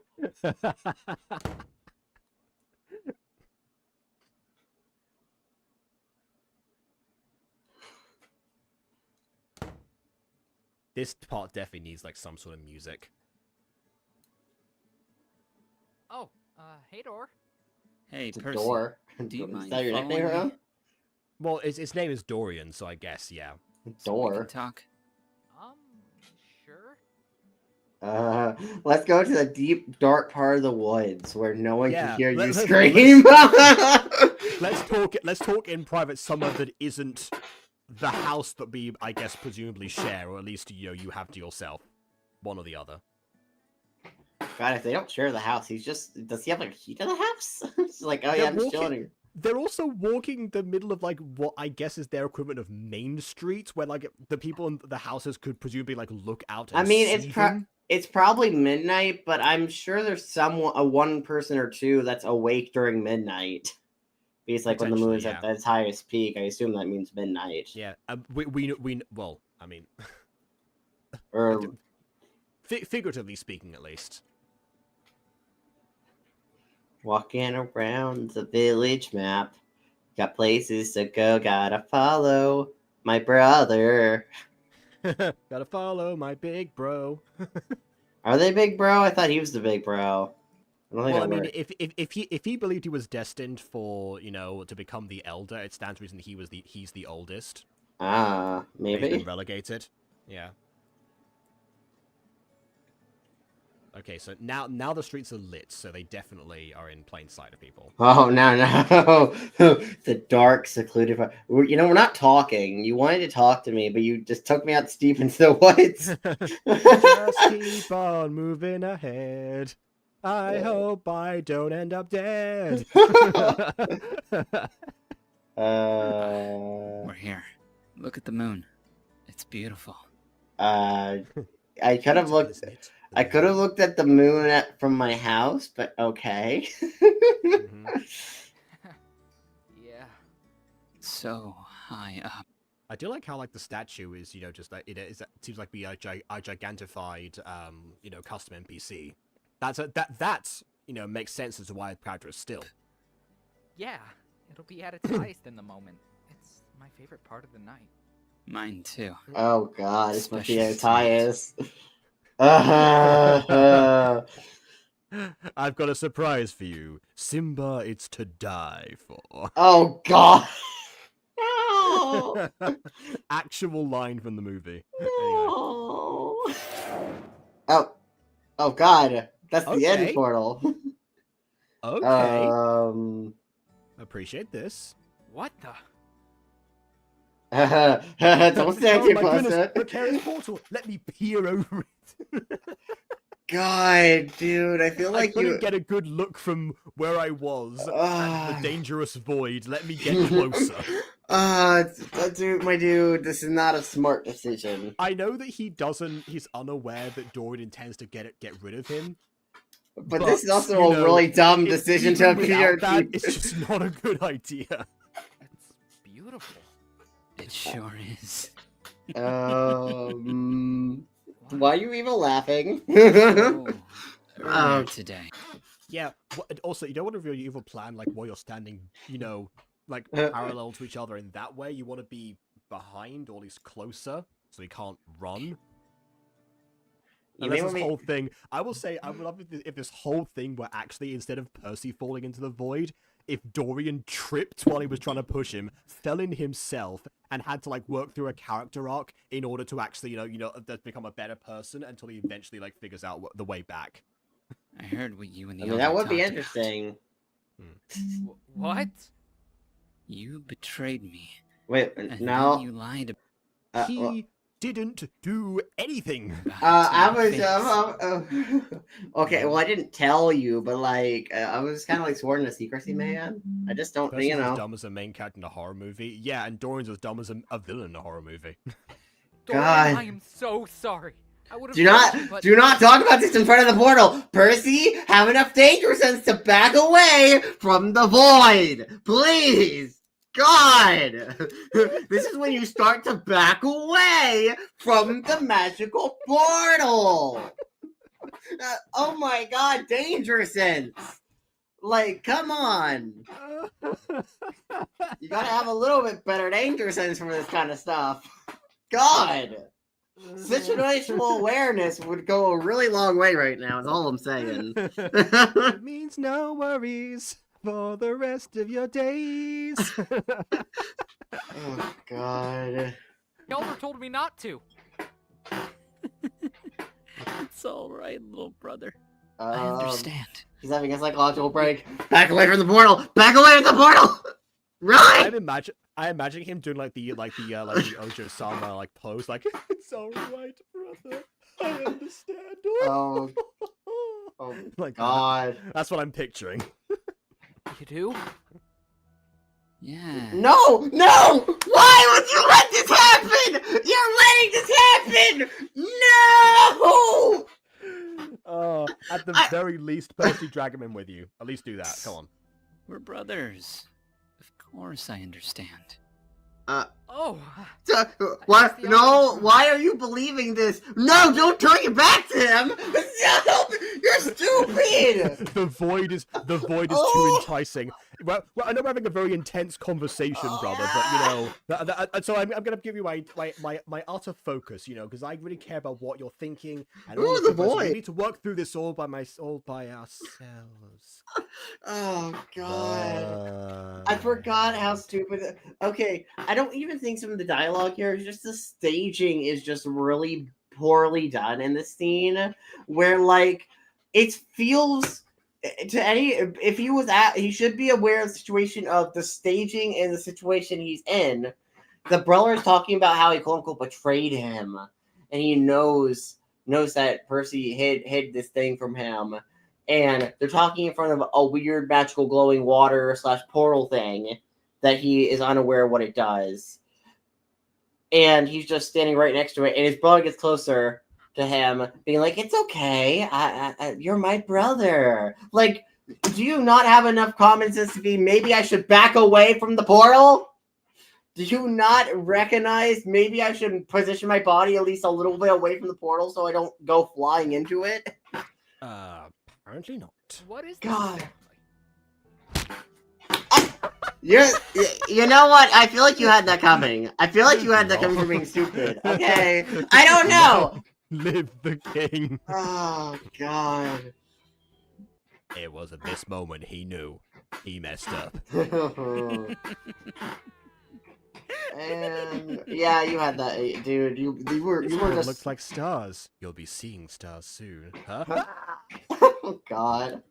This part definitely needs, like, some sort of music. Oh, hey, Door. Hey, It's a Percy. door. Do you Is mind that your nickname, following huh? me? Well, its name is Dorian, so I guess, yeah. So we can Door. talk. Sure. Let's go to the deep, dark part of the woods where no one can Yeah, hear you let's- scream. Let's talk in private somewhere that isn't the house that we, I guess, presumably share, or at least, you know, you have to yourself. One or the other. God, if they don't share the house, does he have like a key to the house? It's like, oh yeah, They're I'm just walking- chilling here. They're also walking the middle of, like, what I guess is their equivalent of Main Street, where, like, the people in the houses could presumably, like, look out and I mean, see them. it's probably midnight, but I'm sure there's one person or two that's awake during midnight. Because like when the moon's Potentially, at its highest peak, I assume that means midnight. Yeah, well, I mean, Or figuratively speaking, at least. walking around the village map. Got places to go, gotta follow my brother. Gotta follow my big bro. Are they big bro? I thought he was the big bro. I don't think Well, I that mean, worked. if he believed he was destined for, you know, to become the elder, it stands to reason he's the oldest. Ah, He's been maybe. relegated. Yeah. Okay, so now the streets are lit, so they definitely are in plain sight of people. Oh no, the dark, secluded part. You know, we're not talking. You wanted to talk to me, but you just took me out deep into the woods. Just keep on moving ahead. I hope I don't end up dead. We're here. Look at the moon. It's beautiful. I could have looked. Isn't it? I could have looked at the moon from my house, but okay. Mhm. Yeah. So high up. I do like how, like, the statue is, you know, just like it seems like be a gigantified, you know, custom NPC. That you know makes sense as to why the character is still. Yeah. It'll be at its highest in the moment. It's my favorite part of the night. Mine too. Oh God, it's my Especially Tias. I've got a surprise for you, Simba. It's to die for. Oh God. No. Actual line from the movie. Anyway. No. Oh God, that's the Okay. end portal. Okay. Appreciate this. What the? Don't stand Oh too my close goodness, to it. precarious portal. Let me peer over it. God, dude, I feel I like couldn't you. get a good look from where I was at Ah. the dangerous void. Let me get closer. Dude, my dude, this is not a smart decision. I know that he's unaware that Dorian intends to get rid of him. But this is also you a know, really dumb decision to even appear. without that, it's just not a good idea. It's beautiful. It sure is. Why are you even laughing? So, earlier today. Yeah, also, you don't want to reveal your evil plan, like, while you're standing, you know, like, parallel to each other in that way. You want to be behind, or at least closer, so he can't run. Unless this whole thing... I will say, I would love if this whole thing were actually, instead of Percy falling into the void, if Dorian tripped while he was trying to push him, fell in himself, and had to, like, work through a character arc in order to actually, you know, become a better person until he eventually, like, figures out the way back. I heard what you and the I mean, other that would be talked interesting. What? You betrayed me. Wait, And now then you lied. He didn't do anything. I was Face. okay. Well, I didn't tell you, but like I was kind of like sworn to secrecy, man. I just don't, Percy's you know. as dumb as a main character in a horror movie. Yeah, and Dorian's as dumb as a villain in a horror movie. Dorian, God. I am so sorry. I would have Do not talk about this in front of the portal. Percy, have enough danger sense to back away from the void, please. God, this is when you start to back away from the magical portal. Oh my God, danger sense. Like, come on. You gotta have a little bit better danger sense for this kind of stuff. God. Situational awareness would go a really long way right now, is all I'm saying. It means no worries for the rest of your days. Oh, God. Elder told me not to. It's all right, little brother. I Um, understand. He's having a psychological break. Back away from the portal! Back away from the portal! Right! I imagine him doing like the Ojo Sama like pose, like it's all right, brother. I understand. Oh, like God. that's what I'm picturing. You do? Yeah. No! No! Why would you let this happen? You're letting this happen! No! At the very least, Percy, drag him in with you. At least do that. Come on. We're brothers. Of course I understand. Oh. What? No, why are you believing this? No, don't turn your back to him! No! You're stupid! The void is Oh. too enticing. Well, I know we're having a very intense conversation, brother, but you know, so I'm gonna give you my utter focus, you know, because I really care about what you're thinking. And all Ooh, of the you, so void. we need to work through this all by ourselves. Oh, God. I forgot how stupid. Okay, I don't even think some of the dialogue here is just the staging is just really poorly done in this scene, where like it feels to any if he was at he should be aware of the situation of the staging and the situation he's in. The brother is talking about how he quote unquote betrayed him, and he knows that Percy hid this thing from him. And they're talking in front of a weird magical glowing water / portal thing that he is unaware of what it does. And he's just standing right next to it, and his brother gets closer to him, being like, "It's okay, you're my brother." Like, do you not have enough common sense to be, maybe I should back away from the portal? Do you not recognize maybe I should position my body at least a little bit away from the portal so I don't go flying into it? Apparently not. What is God. This? You know what? I feel like you had that coming. I feel like you had that coming for being stupid. Okay? I don't know! Live the king. Oh, God. It was at this moment he knew he messed up. And yeah, you had that, dude. You were just. Looks like stars. You'll be seeing stars soon, huh? Oh, God.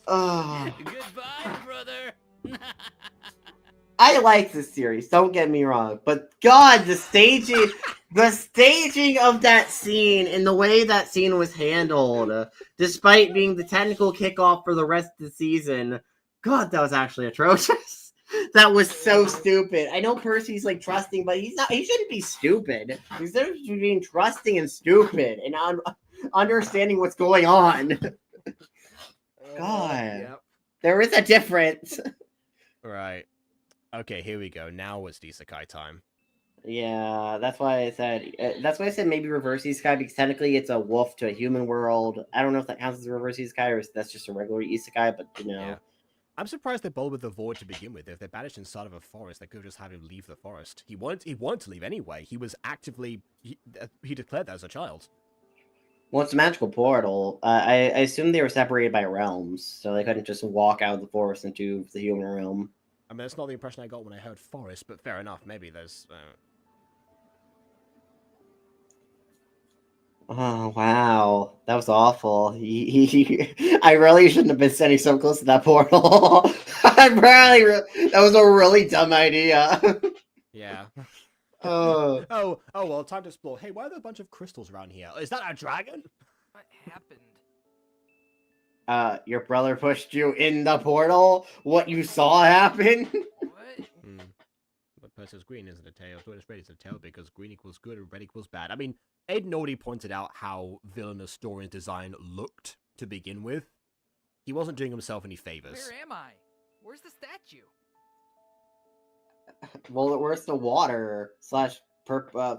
Oh. Goodbye, brother. I like this series, don't get me wrong, but God, the staging of that scene and the way that scene was handled, despite being the technical kickoff for the rest of the season, God, that was actually atrocious. That was so stupid. I know Percy's like trusting, but he's not. He shouldn't be stupid. He's there between trusting and stupid and understanding what's going on. God, Yep. There is a difference. Right. Okay, here we go. Now it's isekai time. Yeah, that's why I said maybe reverse isekai, because technically it's a wolf to a human world. I don't know if that counts as a reverse isekai or if that's just a regular isekai, but you know. Yeah. I'm surprised they bothered with the void to begin with. If they're banished inside of a forest, they could have just had him leave the forest. He wanted to leave anyway. He was actively he declared that as a child. Well, it's a magical portal. I assume they were separated by realms, so they couldn't just walk out of the forest into the human realm. I mean, that's not the impression I got when I heard forest, but fair enough. Maybe there's. Oh wow, that was awful. I really shouldn't have been standing so close to that portal. That was a really dumb idea. Yeah. Oh. Oh, well, time to explore. Hey, why are there a bunch of crystals around here? Is that a dragon? What happened? Your brother pushed you in the portal? What you saw happen? What? But versus green isn't a tail. So it's red is a tail because green equals good and red equals bad. I mean, Aidan already pointed out how villainous Dorian's design looked to begin with. He wasn't doing himself any favors. Where am I? Where's the statue? Well, where's the water slash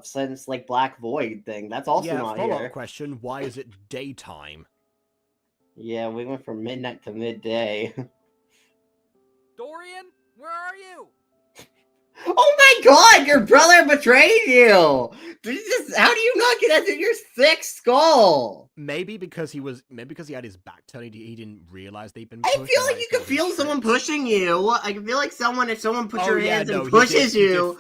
sense like black void thing? That's also Yeah, not follow-up here. question, why is it daytime? Yeah, we went from midnight to midday. Dorian, where are you? Oh my god, your brother betrayed you! How do you not get that through your thick skull? Maybe because he had his back turned, he didn't realize they'd been I pushed. feel and like now you he's can gonna be feel someone tricked. pushing you. I can feel like if someone puts Oh, your yeah, hands no, and he did- pushes he did- you.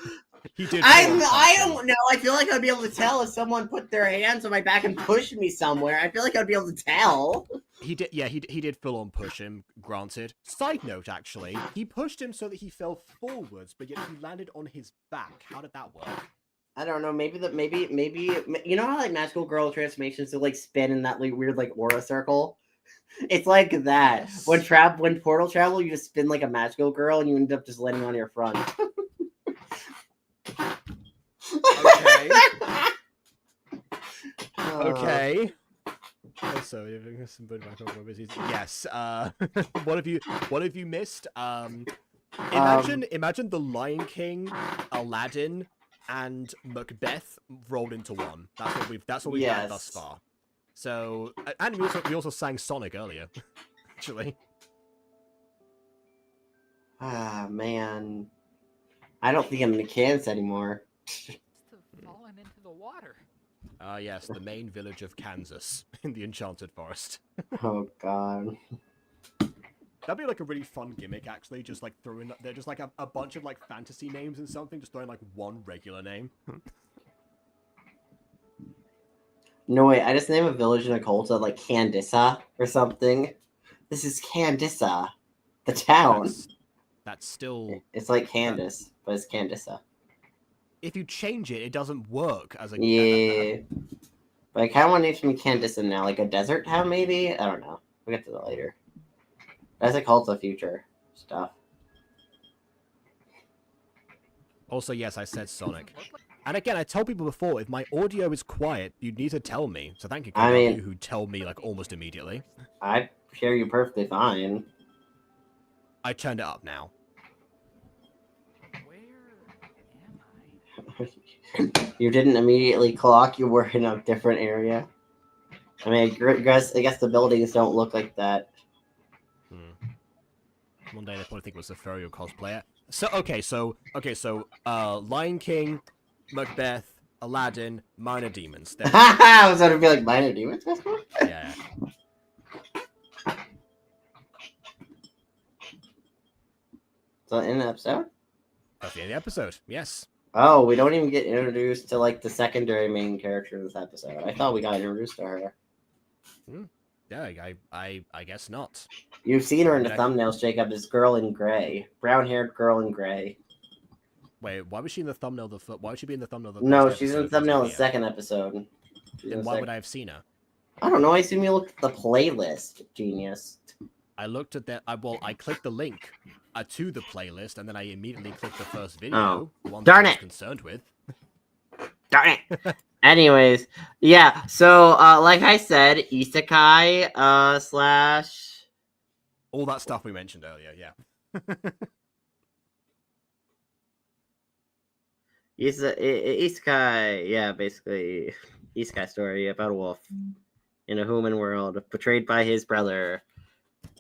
He did. I full-on don't know. I feel like I'd be able to tell if someone put their hands on my back and pushed me somewhere. I feel like I'd be able to tell. He did. Yeah, he did full on push him. Granted. Side note, actually, he pushed him so that he fell forwards, but yet he landed on his back. How did that work? I don't know. Maybe you know how like magical girl transformations will like spin in that like weird like aura circle. It's like that. Yes. When portal travel, you just spin like a magical girl and you end up just landing on your front. Okay. Okay. So yes. What have you missed? Imagine the Lion King, Aladdin, and Macbeth rolled into one. That's what we've had thus Yes. far. So, and we also sang Sonic earlier, actually. Ah man, I don't think I'm in Kansas anymore. Must have fallen into the water. Yes, the main village of Kansas in the Enchanted Forest. Oh god. That'd be like a really fun gimmick, actually. Just like throwing, they're just like a bunch of like fantasy names and something, just throwing like one regular name. No wait, I just named a village in a culture like Candissa or something. This is Candissa, the town. That's still. It's like Candace, but it's Candissa. If you change it, it doesn't work as a. Yeah. But I kind of want to name something Candissa now, like a desert town maybe? I don't know. We'll get to that later. That's like Cult of Future stuff. Also, yes, I said Sonic. And again, I told people before, if my audio is quiet, you need to tell me. So thank you, I mean- you who tell me like almost immediately. I hear you perfectly fine. I turned it up now. Where am I? You didn't immediately clock you were in a different area. I mean, I guess the buildings don't look like that. One day they probably think it was a furry or cosplayer. So Lion King, Macbeth, Aladdin, Minor Demons. I was gonna be like Minor Demons. Yeah. So in the episode? That's the end of the episode. Yes. Oh, we don't even get introduced to like the secondary main character of this episode. I thought we got introduced to her. Yeah, I guess not. You've seen her in the Okay. thumbnails, Jacob. This girl in gray, brown-haired girl in gray. Wait, why was she in the thumbnail? Why would she be in the thumbnail? No, she's in the thumbnail in the second episode. Then why would I have seen her? I don't know. I assume you looked at the playlist, genius. I looked at that. I clicked the link to the playlist, and then I immediately clicked the first video. The one Darn that I was it. concerned with. Darn it. Anyways, yeah. So, like I said, isekai slash. All that stuff we mentioned earlier. Yeah. Isekai, yeah, basically isekai story about a wolf in a human world, betrayed by his brother,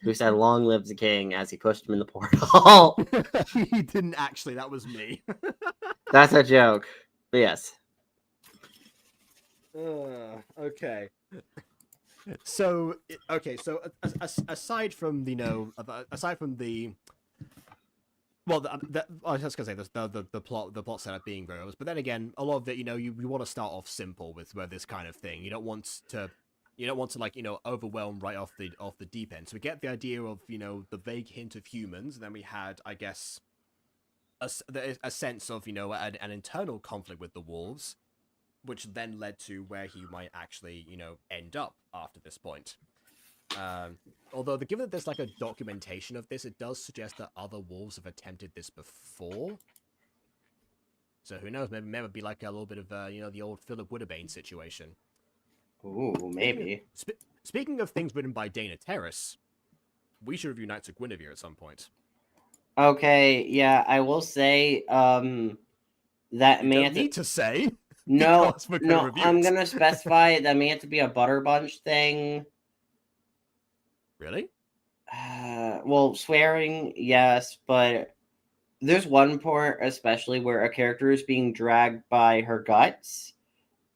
who said "Long live the king" as he pushed him in the portal. He didn't actually. That was me. That's a joke, but yes. Okay. So aside from I was just gonna say the plot setup being very obvious, but then again, a lot of it, you want to start off simple with this kind of thing. You don't want to like overwhelm right off the deep end. So we get the idea of the vague hint of humans, and then we had, I guess, a sense of an internal conflict with the wolves, which then led to where he might actually end up after this point. Although given that there's like a documentation of this, it does suggest that other wolves have attempted this before. So who knows? Maybe it'd be like a little bit of the old Philip Wooderbane situation. Ooh, maybe. Speaking of things written by Dana Terrace, we should review Knights of Guinevere at some point. Okay, yeah, I will say that You may don't have need to say. No, because we're gonna no, review I'm it. gonna specify that may have to be a butter bunch thing. Really? Well, swearing, yes, but there's one part especially where a character is being dragged by her guts,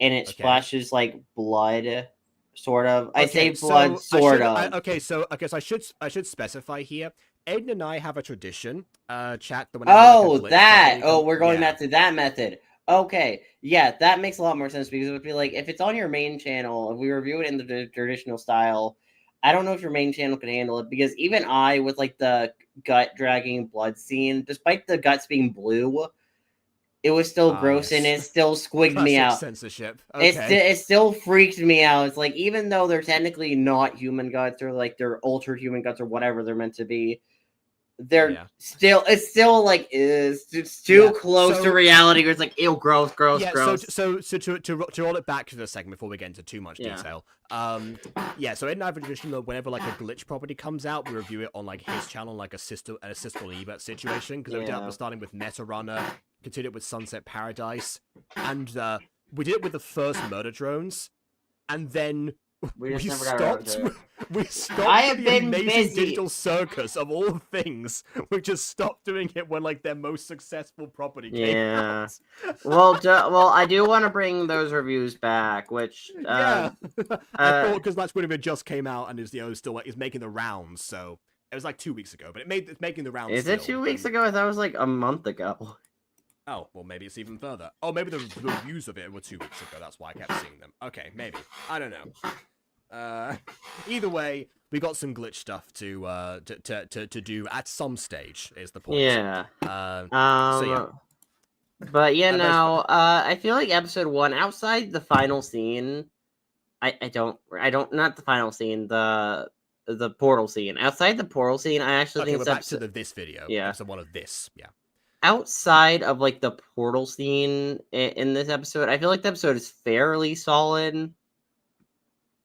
and it splashes like blood, sort of. I say blood, sort of. So I should specify here. Aidan and I have a tradition. Chat that we're going back to that method. Okay, yeah, that makes a lot more sense because it would be like if it's on your main channel, if we review it in the traditional style, I don't know if your main channel can handle it because even I, with like the gut dragging blood scene, despite the guts being blue, it was still gross and it still squigged me out. Censorship. Okay. It still freaked me out. It's like even though they're technically not human guts or like they're altered human guts or whatever they're meant to be, it's still like it's too close to reality where it's like ew, gross. So to roll it back for a second before we get into too much detail. So in our tradition, whenever like a glitch property comes out, we review it on like his channel, like a sister Ebert situation, because we're starting with Meta Runner, continued it with Sunset Paradise, and we did it with the first Murder Drones, and then we stopped. We stopped with the amazing digital circus of all things. We just stopped doing it when like their most successful property came out. Well, I do want to bring those reviews back, which I thought because Knights of Guinevere just came out and is still is making the rounds. So it was like 2 weeks ago, but it's making the rounds. Is it 2 weeks ago? I thought it was like a month ago. Oh, well, maybe it's even further. Oh, maybe the reviews of it were 2 weeks ago. That's why I kept seeing them. Okay, maybe. I don't know. Either way, we got some glitch stuff to do at some stage, is the point. Yeah. But I feel like episode 1, outside the final scene, not the final scene, the portal scene. Outside the portal scene, I actually think it's back to this video. Yeah. Episode 1 of this. Yeah. Outside of like the portal scene in this episode, I feel like the episode is fairly solid.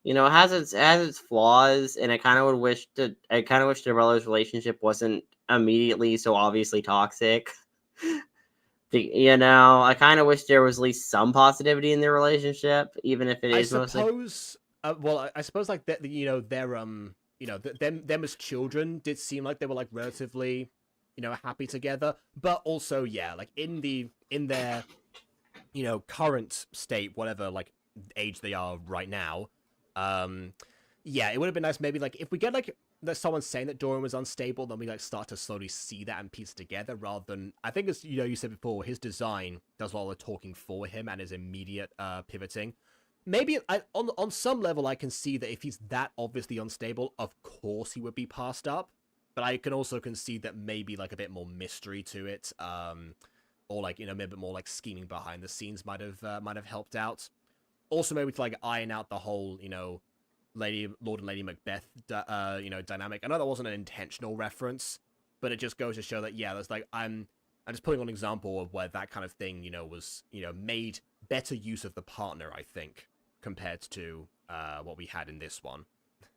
It has its flaws, and I kind of wish Derella's relationship wasn't immediately so obviously toxic. I kind of wish there was at least some positivity in their relationship, even if it is mostly. I suppose like that. Them as children did seem like they were like relatively, happy together, but also like in their current state, whatever like age they are right now. It would have been nice maybe like if we get like someone saying that Dorian was unstable, then we like start to slowly see that and piece it together, rather than I think as you said before, his design does a lot of the talking for him and his immediate pivoting. Maybe on some level I can see that if he's that obviously unstable, of course he would be passed up, but I can also concede that maybe like a bit more mystery to it, or like maybe a bit more like scheming behind the scenes might have helped out. Also, maybe to like iron out the whole, Lord and Lady Macbeth, dynamic. I know that wasn't an intentional reference, but it just goes to show that there's like I'm just putting on an example of where that kind of thing, was made better use of the partner, I think, compared to what we had in this one.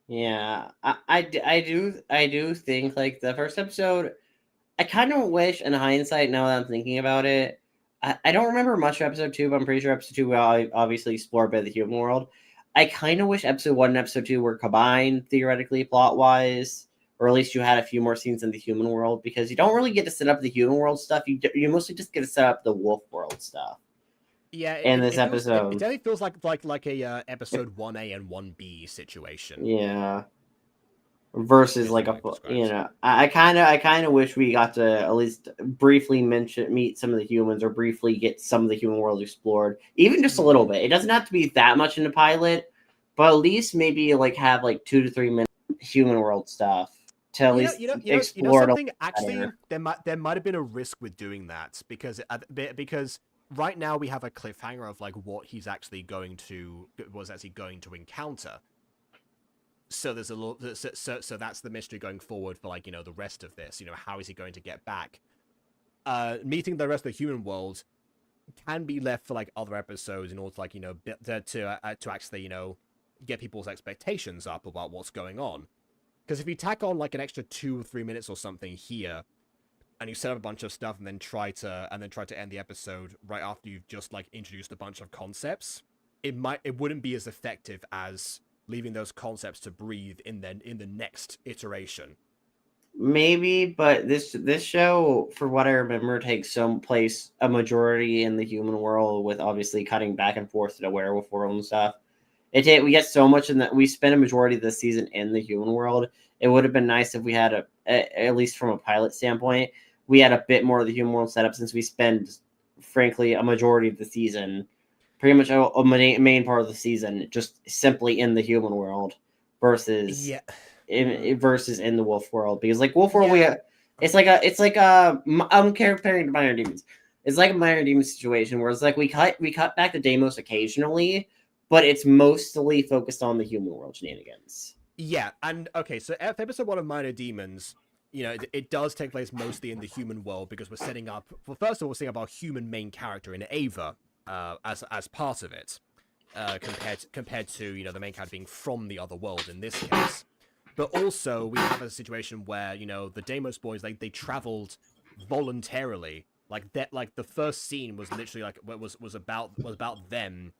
Yeah, I do think like the first episode, I kind of wish, in hindsight, now that I'm thinking about it. I don't remember much of episode 2, but I'm pretty sure episode 2 will obviously explore a bit of the human world. I kind of wish episode 1 and episode 2 were combined, theoretically, plot-wise, or at least you had a few more scenes in the human world, because you don't really get to set up the human world stuff. You mostly just get to set up the wolf world stuff. Yeah, episode. It definitely feels like a episode 1A and 1B situation. Yeah. Versus like I kind of wish we got to at least briefly meet some of the humans or briefly get some of the human world explored, even just a little bit. It doesn't have to be that much in the pilot, but at least maybe like have like 2 to 3 minutes human world stuff to at least explore it a something. little Actually, better. there might have been a risk with doing that because right now we have a cliffhanger of like what he's actually going to encounter. So there's a little so that's the mystery going forward for like the rest of this. How is he going to get back? Meeting the rest of the human world can be left for like other episodes in order to like to actually get people's expectations up about what's going on. Because if you tack on like an extra 2 or 3 minutes or something here, and you set up a bunch of stuff and then try to end the episode right after you've just like introduced a bunch of concepts, it wouldn't be as effective as leaving those concepts to breathe in the next iteration. Maybe, but this show, for what I remember, takes a majority in the human world, with obviously cutting back and forth to the werewolf world and stuff. We get so much in that. We spend a majority of the season in the human world. It would have been nice if we had at least from a pilot standpoint, we had a bit more of the human world set up, since we spend, frankly, a majority of the season, pretty much a main part of the season, just simply in the human world versus versus in the wolf world. Because like wolf world, it's like I'm comparing to Minor Demons. It's like a Minor Demons situation where it's like we cut back to Deimos occasionally, but it's mostly focused on the human world shenanigans. Yeah, and okay, so episode 1 of Minor Demons, it does take place mostly in the human world because we're setting up. Well, first of all, we're setting up our human main character in Ava as part of it, compared to the main character being from the other world in this case. But also we have a situation where the Deimos boys they traveled voluntarily. Like that, like the first scene was literally like was about them,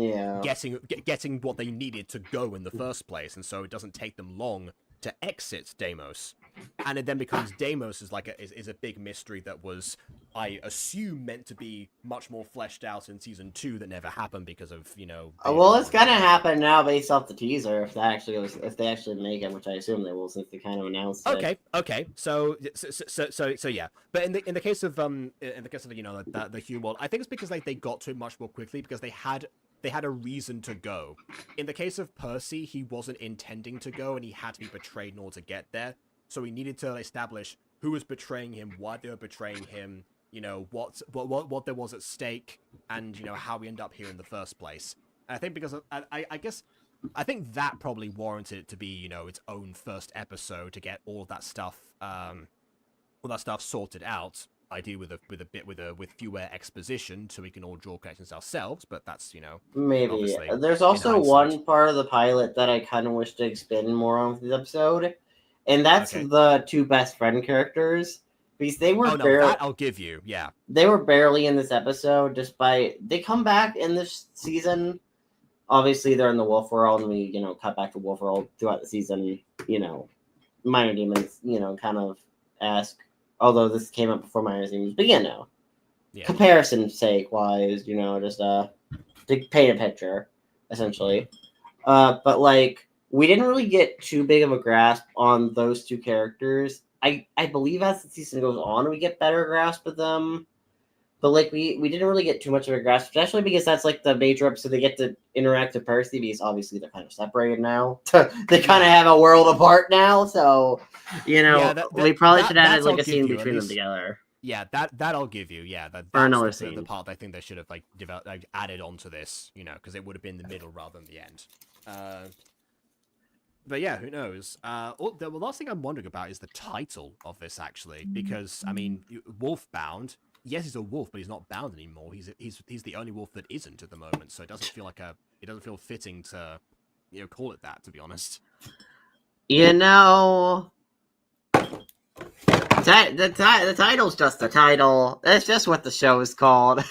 getting what they needed to go in the first place, and so it doesn't take them long to exit Deimos, and it then becomes Deimos is a big mystery that was, I assume, meant to be much more fleshed out in season 2 that never happened because of well, it's gonna happen now based off the teaser if they actually make it, which I assume they will, since they kind of announced it. Okay, so yeah, but in the case of the human world, I think it's because they got to it much more quickly because they had a reason to go. In the case of Percy, he wasn't intending to go, and he had to be betrayed in order to get there. So we needed to establish who was betraying him, why they were betraying him, what there was at stake, and how we end up here in the first place. And I think because I think that probably warranted it to be its own first episode to get all that stuff sorted out. Ideally with fewer exposition, so we can all draw connections ourselves. But that's maybe there's also one part of the pilot that I kind of wish to expand more on for this episode, and that's the 2 best friend characters, because they were that I'll give you. Yeah, they were barely in this episode. They come back in this season. Obviously, they're in the wolf world, and we cut back to wolf world throughout the season. Minor Demons, kind of ask. Although this came up before Minor Demons, but comparison sake wise, just to paint a picture, essentially. But like we didn't really get too big of a grasp on those 2 characters. I believe as the season goes on, we get better grasp of them. But like we didn't really get too much of a grasp, especially because that's like the major episode they get to interact with Percy, because obviously they're kind of separated now. They kind of have a world apart now, so we probably should have added like a scene between them together. Yeah, that I'll give you. Yeah, that's another scene. The part I think they should have added onto this, because it would have been the middle rather than the end. But yeah, who knows? The last thing I'm wondering about is the title of this, actually, because I mean, WolfBound. Yes, he's a wolf, but he's not bound anymore. He's the only wolf that isn't at the moment, so it doesn't feel fitting to call it that, to be honest. The title's just the title. That's just what the show is called.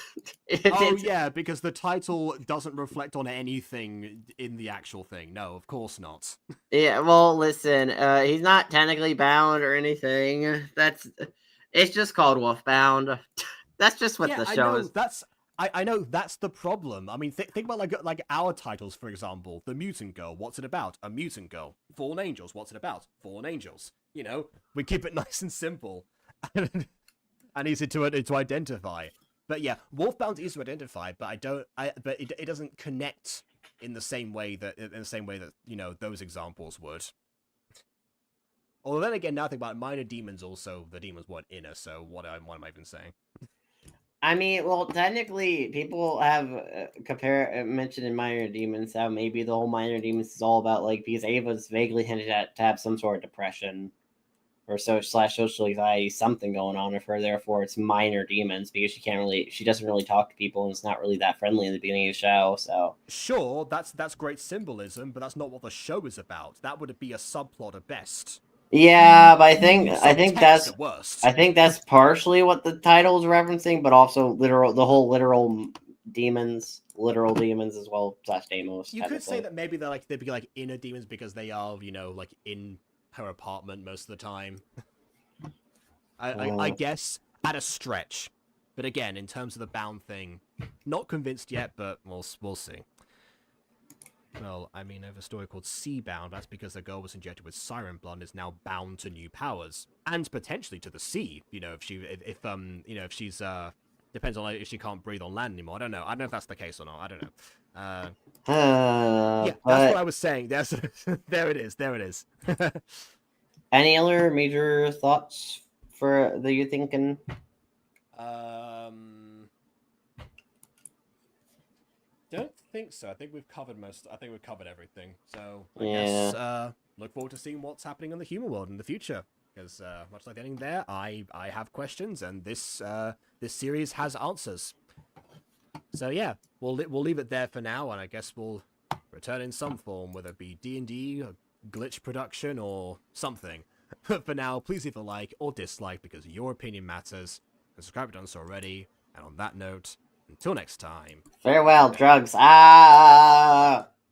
Yeah, because the title doesn't reflect on anything in the actual thing. No, of course not. Yeah, well, listen, he's not technically bound or anything. It's just called WolfBound. That's just what the show is. I know that's the problem. I mean, think about like our titles, for example. The Mutant Girl. What's it about? A mutant girl. Fallen Angels. What's it about? Fallen Angels. We keep it nice and simple, and easy to identify. But yeah, WolfBound is to identify, but but it doesn't connect in the same way that those examples would. Although then again, now I think about it, minor demons also, the demons weren't inner, so what am I even saying? I mean, well, technically, people have mentioned in Minor Demons how maybe the whole Minor Demons is all about, like, because Ava's vaguely hinted at to have some sort of depression or social anxiety, something going on with her. Therefore, it's Minor Demons because she doesn't really talk to people and it's not really that friendly in the beginning of the show. So sure, that's great symbolism, but that's not what the show is about. That would be a subplot at best. yeah, but I think Subtext at worst. I think that's partially what the title is referencing, but also the whole literal demons as well / Deimos. You could say that maybe they'd be like inner demons because they are, like in her apartment most of the time. I guess at a stretch, but again, in terms of the bound thing, not convinced yet, but we'll see. Well, I mean, I have a story called Seabound. That's because the girl was injected with siren blood and is now bound to new powers and potentially to the sea. If she's depends on if she can't breathe on land anymore. I don't know if that's the case or not. I don't know. Yeah, that's what I was saying. There it is. There it is. Any other major thoughts for that you're thinking? Don't think so. I think we've covered everything. So I guess look forward to seeing what's happening in the human world in the future. Because much like the ending there, I have questions, and this series has answers. So yeah, we'll leave it there for now, and I guess we'll return in some form, whether it be D&D, glitch production, or something. But for now, please leave a like or dislike because your opinion matters. And subscribe if you haven't done so already. And on that note, until next time. Farewell, drugs. Ah!